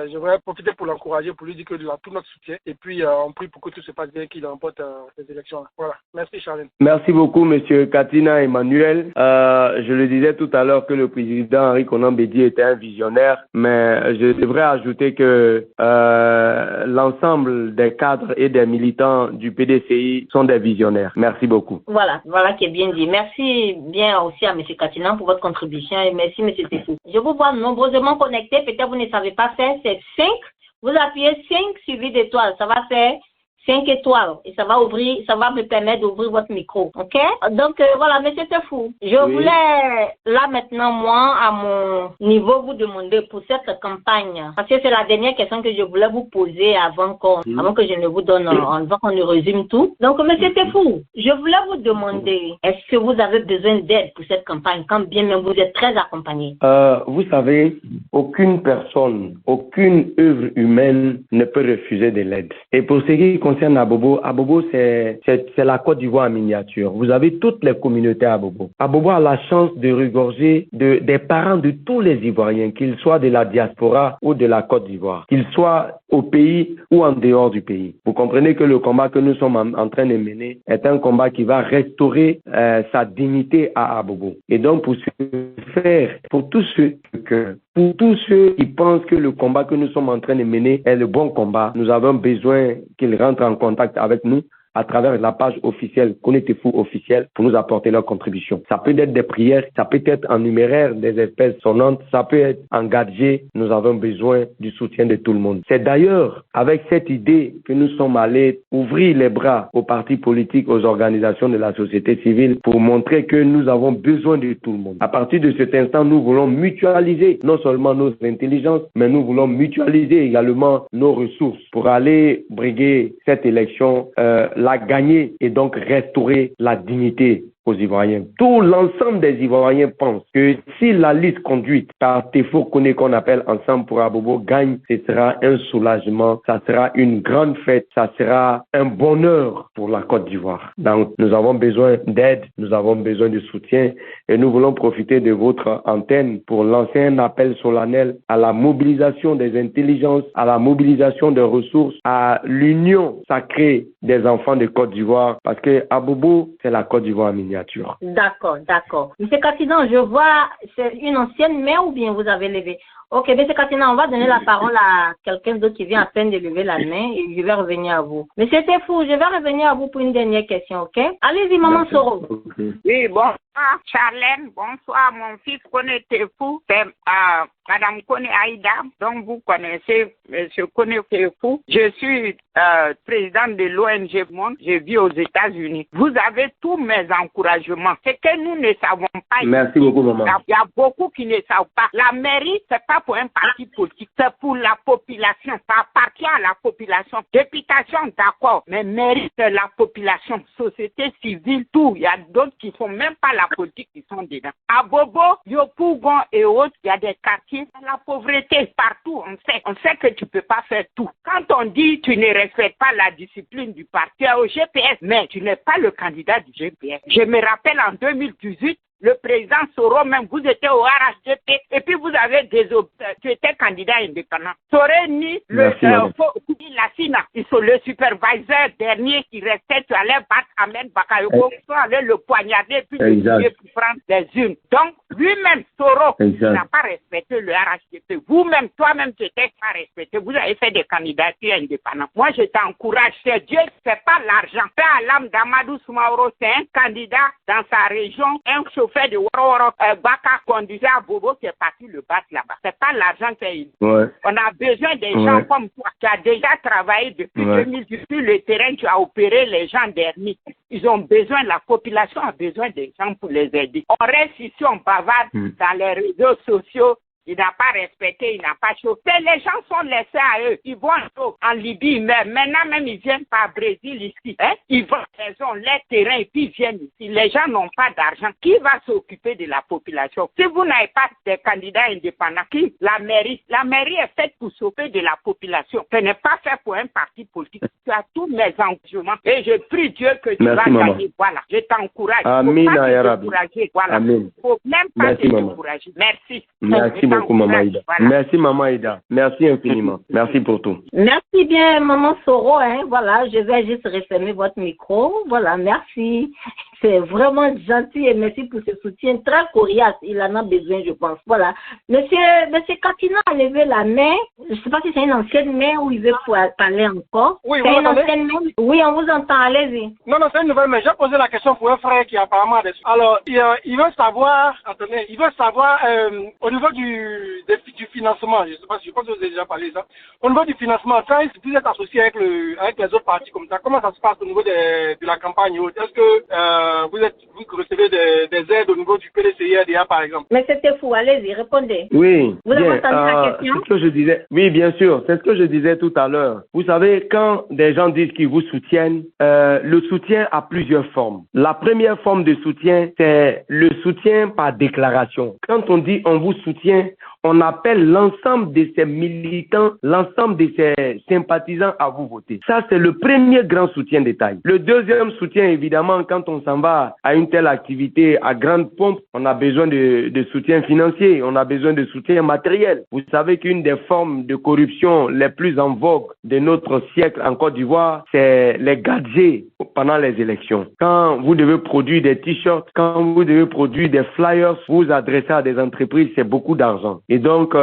Speaker 5: je voudrais profiter pour l'encourager, pour lui dire que tout notre soutien. Et puis, on prie pour que tout se passe bien, qu'il remporte ces élections-là. Voilà. Merci, Charlène.
Speaker 4: Merci beaucoup, Monsieur Katina Emmanuel. Je le disais tout à l'heure que le président Henri Konan Bédié était un visionnaire, mais je devrais ajouter que l'ensemble des cadres et des militants du PDCI sont des visionnaires. Merci beaucoup.
Speaker 3: Voilà qui est bien dit. Merci bien aussi à M. Katina pour votre contribution et merci M. Tefou. Je vous vois nombreusement connectés, peut-être vous ne savez pas faire, c'est 5. Vous appuyez 5 suivi d'étoiles, ça va faire 5 étoiles et ça va me permettre d'ouvrir votre micro, ok? Donc voilà, monsieur Tefou, je voulais là maintenant moi à mon niveau vous demander pour cette campagne, parce que c'est la dernière question que je voulais vous poser avant que je ne vous donne, avant qu'on ne résume tout. Donc monsieur Tefou, je voulais vous demander, est-ce que vous avez besoin d'aide pour cette campagne, quand bien même vous êtes très accompagné?
Speaker 4: Vous savez, aucune personne, aucune œuvre humaine ne peut refuser de l'aide. Et pour ce qui concerne Abobo, c'est la Côte d'Ivoire en miniature. Vous avez toutes les communautés à Abobo. Abobo a la chance de regorger des parents de tous les Ivoiriens, qu'ils soient de la diaspora ou de la Côte d'Ivoire, qu'ils soient au pays ou en dehors du pays. Vous comprenez que le combat que nous sommes en train de mener est un combat qui va restaurer sa dignité à Abobo. Et donc pour ce faire, pour tous ceux qui pensent que le combat que nous sommes en train de mener est le bon combat, nous avons besoin qu'ils rentrent en contact avec nous à travers la page officielle Connaissez-vous officielle pour nous apporter leur contribution. Ça peut être des prières, ça peut être en numéraire, des espèces sonnantes, ça peut être en gadget. Nous avons besoin du soutien de tout le monde. C'est d'ailleurs avec cette idée que nous sommes allés ouvrir les bras aux partis politiques, aux organisations de la société civile pour montrer que nous avons besoin de tout le monde. À partir de cet instant, nous voulons mutualiser non seulement nos intelligences, mais nous voulons mutualiser également nos ressources pour aller briguer cette élection, la gagner et donc restaurer la dignité aux Ivoiriens. Tout l'ensemble des Ivoiriens pensent que si la liste conduite par Tefo Kone qu'on appelle Ensemble pour Abobo gagne, ce sera un soulagement, ça sera une grande fête, ça sera un bonheur pour la Côte d'Ivoire. Donc nous avons besoin d'aide, nous avons besoin de soutien et nous voulons profiter de votre antenne pour lancer un appel solennel à la mobilisation des intelligences, à la mobilisation des ressources, à l'union sacrée des enfants de Côte d'Ivoire parce que Abobo, c'est la Côte d'Ivoire miniature.
Speaker 3: D'accord, d'accord. Monsieur Katinan, je vois, c'est une ancienne main ou bien vous avez levé? Ok, Monsieur Katinan, on va donner la parole à quelqu'un d'autre qui vient à peine de lever la main et je vais revenir à vous. Monsieur Tefou, je vais revenir à vous pour une dernière question, ok? Allez-y, Maman Soro.
Speaker 6: Okay. Oui, bonsoir, Charlène. Bonsoir, mon fils Kone Tefou. C'est Madame Kone Aïda, donc vous connaissez Monsieur Kone Tefou. Je suis présidente de l'ONG Monde. Je vis aux États-Unis. Vous avez tous mes encouragements. C'est que nous ne savons pas.
Speaker 4: Merci beaucoup, maman.
Speaker 6: Il y a beaucoup qui ne savent pas. La mairie, c'est pas pour un parti politique, c'est pour la population. Ça appartient à la population. Députation, d'accord, mais mairie, c'est la population. Société civile, tout. Il y a d'autres qui font même pas la politique qui sont dedans. À Bobo, Yopougon et autres, il y a des quartiers. La pauvreté partout, on sait que tu peux pas faire tout. Quand on dit tu ne respectes pas la discipline du parti au GPS, mais tu n'es pas le candidat du GPS. Je me rappelle en 2018, le président Soro, même vous étiez au RHDP, et puis vous avez tu étais candidat indépendant. Soré ni le Lassina, ils sont le superviseur dernier qui restait, tu allais battre Ahmed Bakayoko, tu allais le poignarder, puis le pour prendre les unes. Donc, lui-même, Soro, n'a pas respecté le RHDP. Vous-même, toi-même, tu n'étais pas respecté. Vous avez fait des candidatures indépendantes. Moi, je t'encourage. C'est Dieu, c'est pas l'argent. Fait Alam Damadou Soumaoro, c'est un candidat dans sa région, un chauffeur de Woro Baka conduisait à Bobo qui est parti le battre là-bas. C'est pas l'argent qu'il a. Ouais. On a besoin des gens comme toi qui a déjà travaillé depuis 2018 sur le terrain, tu as opéré les gens derniers. Ils ont besoin, la population a besoin des gens pour les aider. On reste ici, on bavarde dans les réseaux sociaux. Il n'a pas respecté, il n'a pas chauffé. Les gens sont laissés à eux. Ils vont en Libye, mais maintenant même ils viennent par Brésil ici. Hein? Ils vont, ils ont les terrains et puis ils viennent ici. Les gens n'ont pas d'argent. Qui va s'occuper de la population? Si vous n'avez pas de candidats indépendants, qui? La mairie. La mairie est faite pour s'occuper de la population. Ce n'est pas fait pour un parti politique. Tu as tous mes engagements. Et je prie Dieu que tu vas gagner. Voilà. Je t'encourage.
Speaker 4: Amen.
Speaker 6: Voilà.
Speaker 4: Amen.
Speaker 6: Faut même pas te décourager. Merci.
Speaker 4: Merci beaucoup, Maman Aïda. Voilà. Merci, Maman Aïda. Merci infiniment. Merci pour tout.
Speaker 3: Merci bien, Maman Soro. Voilà, je vais juste refermer votre micro. Voilà, merci. C'est vraiment gentil et merci pour ce soutien très coriace. Il en a besoin, je pense. Voilà. Monsieur Katina a levé la main. Je ne sais pas si c'est une ancienne main ou il veut parler encore.
Speaker 5: Oui,
Speaker 3: c'est une ancienne main. Oui, on vous entend. Allez-y.
Speaker 5: Non, c'est une nouvelle main. J'ai posé la question pour un frère qui apparemment a des... Alors, il veut savoir, au niveau du financement, je pense que vous avez déjà parlé de ça. Au niveau du financement, quand vous êtes associé avec les autres partis comme ça, comment ça se passe au niveau de la campagne? Est-ce que vous recevez des aides au niveau du PDCI-RDA, par exemple?
Speaker 3: Mais c'était fou, allez-y, répondez.
Speaker 4: Oui,
Speaker 3: vous avez entendu la question?
Speaker 4: C'est ce que je disais. Oui, bien sûr, c'est ce que je disais tout à l'heure. Vous savez, quand des gens disent qu'ils vous soutiennent, le soutien a plusieurs formes. La première forme de soutien, c'est le soutien par déclaration. Quand on dit on vous soutient, on appelle l'ensemble de ces militants, l'ensemble de ces sympathisants à vous voter. Ça, c'est le premier grand soutien de taille. Le deuxième soutien, évidemment, quand on s'en va à une telle activité à grande pompe, on a besoin de soutien financier, on a besoin de soutien matériel. Vous savez qu'une des formes de corruption les plus en vogue de notre siècle en Côte d'Ivoire, c'est les gadgets pendant les élections. Quand vous devez produire des t-shirts, quand vous devez produire des flyers, vous vous adressez à des entreprises, c'est beaucoup d'argent. Et donc,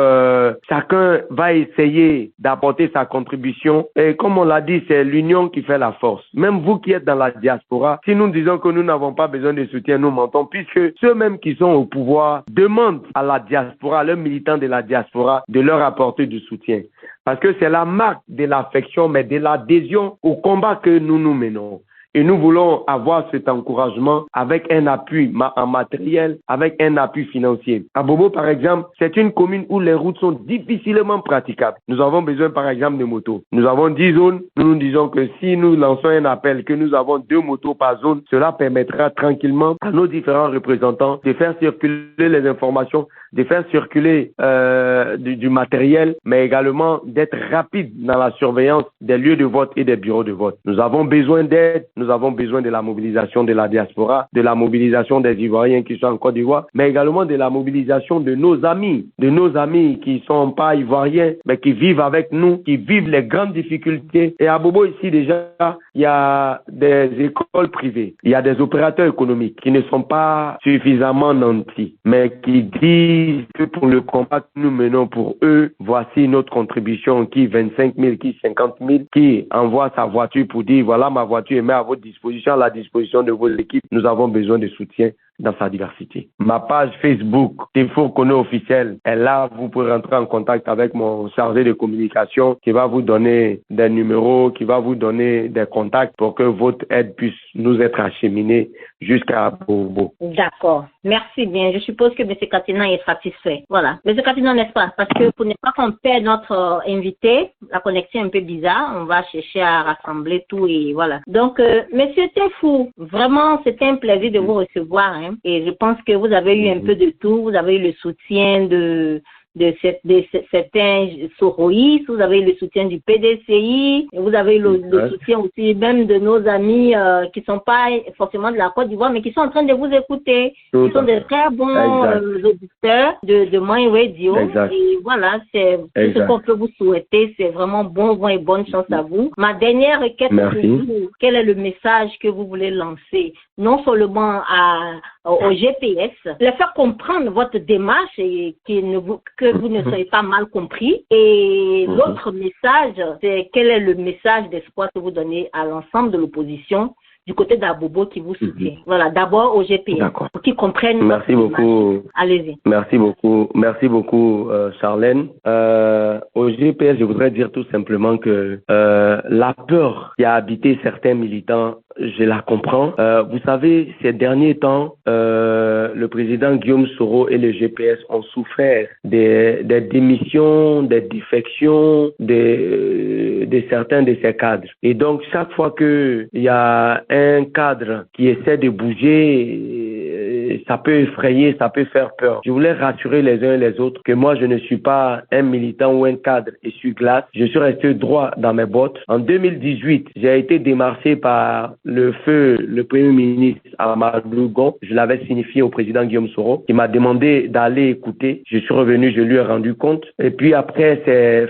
Speaker 4: chacun va essayer d'apporter sa contribution. Et comme on l'a dit, c'est l'union qui fait la force. Même vous qui êtes dans la diaspora, si nous disons que nous n'avons pas besoin de soutien, nous mentons, puisque ceux-mêmes qui sont au pouvoir demandent à la diaspora, à leurs militants de la diaspora, de leur apporter du soutien. Parce que c'est la marque de l'affection, mais de l'adhésion au combat que nous menons. Et nous voulons avoir cet encouragement avec un appui en matériel, avec un appui financier. À Bobo, par exemple, c'est une commune où les routes sont difficilement praticables. Nous avons besoin, par exemple, de motos. Nous avons 10 zones. Nous disons que si nous lançons un appel, que nous avons 2 motos par zone, cela permettra tranquillement à nos différents représentants de faire circuler les informations, de faire circuler du matériel, mais également d'être rapide dans la surveillance des lieux de vote et des bureaux de vote. Nous avons besoin d'aide. Nous avons besoin de la mobilisation de la diaspora, de la mobilisation des Ivoiriens qui sont en Côte d'Ivoire, mais également de la mobilisation de nos amis qui sont pas Ivoiriens, mais qui vivent avec nous, qui vivent les grandes difficultés. Et à Bobo, ici, déjà, il y a des écoles privées, il y a des opérateurs économiques qui ne sont pas suffisamment nantis, mais qui disent que pour le combat que nous menons pour eux, voici notre contribution, qui 25 000, qui 50 000, qui envoie sa voiture pour dire, voilà ma voiture est mise à votre disposition, à la disposition de vos équipes. Nous avons besoin de soutien dans sa diversité. Ma page Facebook, Tefo Kone officiel, est là. Vous pouvez rentrer en contact avec mon chargé de communication qui va vous donner des numéros, qui va vous donner des contacts pour que votre aide puisse nous être acheminée jusqu'à Bobo.
Speaker 3: D'accord. Merci bien. Je suppose que M. Katina est satisfait. Voilà. M. Katina, n'est-ce pas? Parce que pour ne pas qu'on perde notre invité, la connexion est un peu bizarre. On va chercher à rassembler tout et voilà. Donc, M. Tefou, vraiment, c'était un plaisir de vous recevoir. Hein. Et je pense que vous avez eu un peu de tout. Vous avez eu le soutien de certains soroïstes, vous avez le soutien du PDCI, et vous avez le soutien aussi même de nos amis qui sont pas forcément de la Côte d'Ivoire, mais qui sont en train de vous écouter, qui sont des très bons auditeurs de Mind Radio. Et voilà, c'est tout ce qu'on peut vous souhaiter. C'est vraiment bon vent et bonne chance à vous. Ma dernière requête pour vous, quel est le message que vous voulez lancer, non seulement au GPS, leur faire comprendre votre démarche et que vous ne soyez pas mal compris. Et l'autre message, c'est quel est le message d'espoir que vous donnez à l'ensemble de l'opposition du côté d'Abobo qui vous soutient. Voilà, d'abord au GPS, pour qu'ils comprennent.
Speaker 4: Merci beaucoup.
Speaker 3: Allez-y.
Speaker 4: Merci beaucoup, Charlène. Au GPS, je voudrais dire tout simplement que la peur qui a habité certains militants, je la comprends. Vous savez, ces derniers temps, le président Guillaume Soro et le GPS ont souffert des démissions, des défections de certains de ces cadres. Et donc, chaque fois qu'il y a un cadre qui essaie de bouger, ça peut effrayer, ça peut faire peur. Je voulais rassurer les uns et les autres que moi, je ne suis pas un militant ou un cadre essuie-glace. Je suis resté droit dans mes bottes. En 2018, j'ai été démarché par le Premier ministre Amadou Gon. Je l'avais signifié au président Guillaume Soro, qui m'a demandé d'aller écouter. Je suis revenu, je lui ai rendu compte. Et puis après, c'est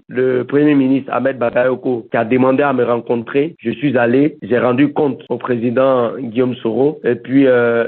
Speaker 4: le Premier ministre Ahmed Bakayoko qui a demandé à me rencontrer. Je suis allé, j'ai rendu compte au président Guillaume Soro. Et puis,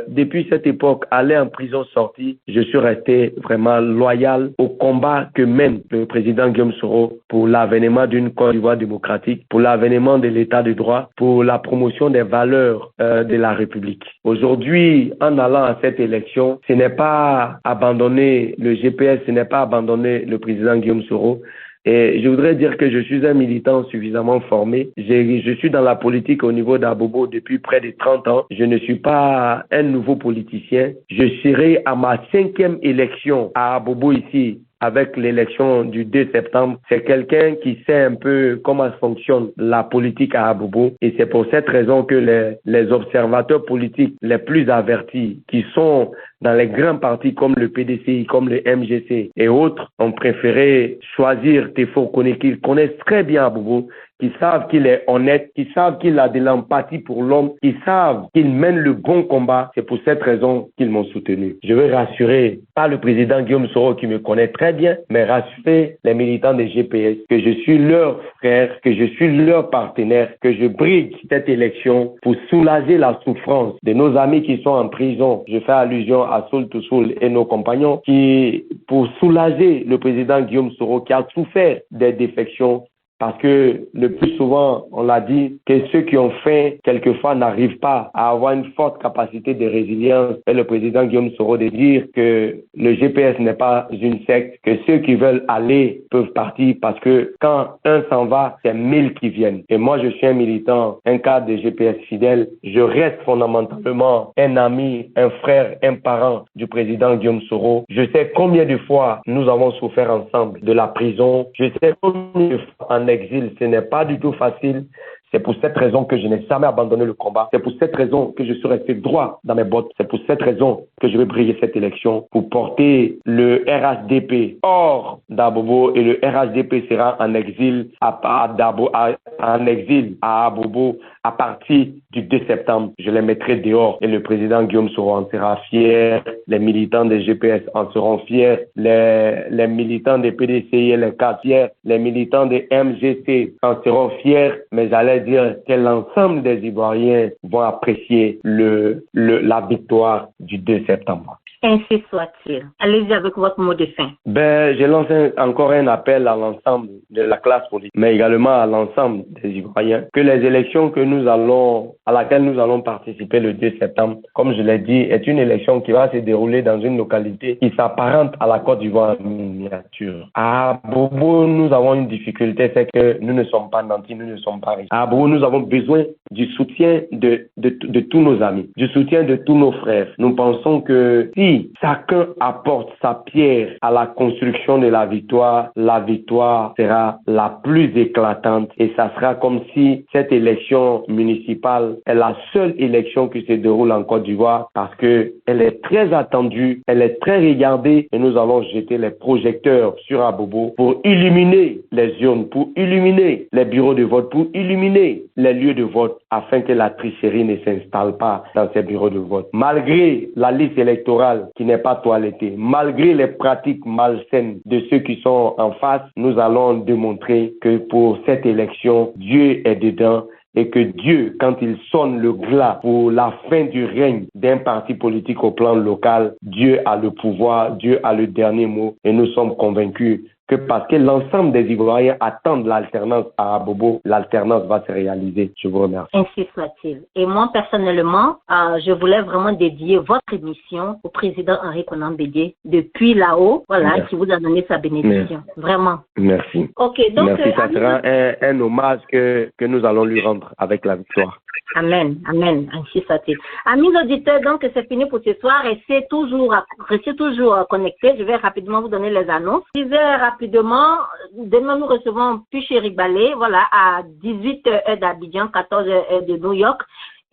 Speaker 4: depuis cette époque, aller en prison, sortir, je suis resté vraiment loyal au combat que mène le président Guillaume Soro pour l'avènement d'une Côte d'Ivoire démocratique, pour l'avènement de l'état de droit, pour la promotion des valeurs de la République. Aujourd'hui, en allant à cette élection, ce n'est pas abandonner le GPS, ce n'est pas abandonner le président Guillaume Soro. Et je voudrais dire que je suis un militant suffisamment formé. Je suis dans la politique au niveau d'Abobo depuis près de 30 ans. Je ne suis pas un nouveau politicien. Je serai à ma 5e élection à Abobo ici, avec l'élection du 2 septembre. C'est quelqu'un qui sait un peu comment fonctionne la politique à Abobo. Et c'est pour cette raison que les observateurs politiques les plus avertis, qui sont dans les grands partis comme le PDCI, comme le MGC et autres, ont préféré choisir Tefo Kone, qu'ils connaissent très bien Abobo, qui savent qu'il est honnête, qui savent qu'il a de l'empathie pour l'homme, qui savent qu'il mène le bon combat. C'est pour cette raison qu'ils m'ont soutenu. Je veux rassurer, pas le président Guillaume Soro qui me connaît très bien, mais rassurer les militants des GPS que je suis leur frère, que je suis leur partenaire, que je brigue cette élection pour soulager la souffrance de nos amis qui sont en prison. Je fais allusion à Soul to Soul et nos compagnons qui, pour soulager le président Guillaume Soro qui a souffert des défections, parce que le plus souvent, on l'a dit, que ceux qui ont faim, quelquefois, n'arrivent pas à avoir une forte capacité de résilience. Et le président Guillaume Soro de dire que le GPS n'est pas une secte, que ceux qui veulent aller peuvent partir parce que quand un s'en va, c'est 1000 qui viennent. Et moi, je suis un militant, un cadre de GPS fidèle. Je reste fondamentalement un ami, un frère, un parent du président Guillaume Soro. Je sais combien de fois nous avons souffert ensemble de la prison. Je sais combien de fois en exil, ce n'est pas du tout facile. C'est pour cette raison que je n'ai jamais abandonné le combat. C'est pour cette raison que je suis resté droit dans mes bottes. C'est pour cette raison que je vais briller cette élection pour porter le RHDP hors d'Abobo et le RHDP sera en exil à Abobo à partir du 2 septembre. Je les mettrai dehors et le président Guillaume Soro en sera fier. Les militants des GPS en seront fiers. Les militants des PDCI et les cadres fiers. Les militants des MGC en seront fiers. Mais j'allais dire que l'ensemble des Ivoiriens vont apprécier la victoire du 2 septembre.
Speaker 3: Ainsi soit-il. Allez-y avec votre mot de fin.
Speaker 4: Je lance encore un appel à l'ensemble de la classe politique, mais également à l'ensemble des Ivoiriens, que les élections à laquelle nous allons participer le 2 septembre, comme je l'ai dit, est une élection qui va se dérouler dans une localité qui s'apparente à la Côte d'Ivoire en miniature. À Bobo, nous avons une difficulté, c'est que nous ne sommes pas nantis, nous ne sommes pas riches. À Bobo, nous avons besoin du soutien de tous nos amis, du soutien de tous nos frères. Nous pensons que si chacun apporte sa pierre à la construction de la victoire sera la plus éclatante et ça sera comme si cette élection municipale est la seule élection qui se déroule en Côte d'Ivoire parce que elle est très attendue, elle est très regardée et nous allons jeter les projecteurs sur Abobo pour illuminer les urnes, pour illuminer les bureaux de vote, pour illuminer les lieux de vote afin que la tricherie ne s'installe pas dans ces bureaux de vote. Malgré la liste électorale qui n'est pas toilettée, malgré les pratiques malsaines de ceux qui sont en face, nous allons démontrer que pour cette élection, Dieu est dedans et que Dieu, quand il sonne le glas pour la fin du règne d'un parti politique au plan local, Dieu a le pouvoir, Dieu a le dernier mot et nous sommes convaincus que parce que l'ensemble des Ivoiriens attendent l'alternance à Abobo, l'alternance va se réaliser. Je vous remercie.
Speaker 3: Ainsi soit-il. Et moi, personnellement, je voulais vraiment dédier votre émission au président Henri Konan Bédié depuis là-haut, voilà, qui vous a donné sa bénédiction.
Speaker 4: Merci.
Speaker 3: Vraiment.
Speaker 4: Merci.
Speaker 3: Ok, donc.
Speaker 4: Merci, ça sera un hommage que nous allons lui rendre avec la victoire.
Speaker 3: Amen, amen, ainsi soit-il. Amis auditeurs, donc c'est fini pour ce soir. Restez toujours connectés. Je vais rapidement vous donner les annonces. Je disais rapidement, demain nous recevons Puchéri Balé, voilà, à 18h d'Abidjan, 14h de New York.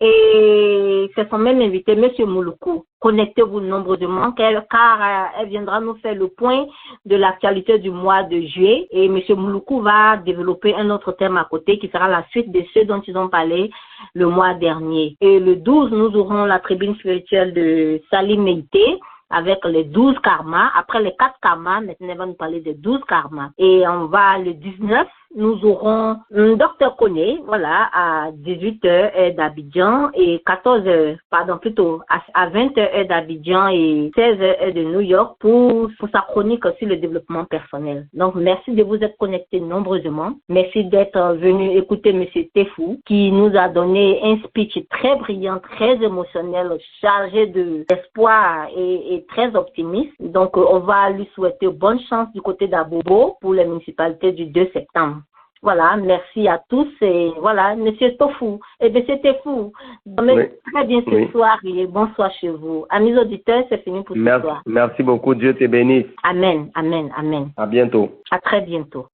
Speaker 3: Et c'est son même invité, M. Mouloukou. Connectez-vous nombreusement car elle viendra nous faire le point de l'actualité du mois de juillet. Et M. Mouloukou va développer un autre thème à côté qui sera la suite de ceux dont ils ont parlé le mois dernier. Et le 12, nous aurons la tribune spirituelle de Salim Meïté avec les 12 karmas. Après les 4 karmas, maintenant on va nous parler des 12 karmas. Et on va le 19, nous aurons Dr Koné, voilà, à 18h d'Abidjan et 14h, plutôt à 20h d'Abidjan et 16h de New York pour sa chronique sur le développement personnel. Donc merci de vous être connectés nombreusement. Merci d'être venu écouter M. Tefou qui nous a donné un speech très brillant, très émotionnel, chargé d'espoir et très optimiste. Donc on va lui souhaiter bonne chance du côté d'Abobo pour les municipalités du 2 septembre. Voilà, merci à tous et voilà, Monsieur Tofou. Et bien c'était fou. Très bien ce soir et bonsoir chez vous. Amis auditeurs, c'est fini pour ce soir.
Speaker 4: Merci beaucoup, Dieu te bénisse.
Speaker 3: Amen, amen, amen.
Speaker 4: À bientôt.
Speaker 3: À très bientôt.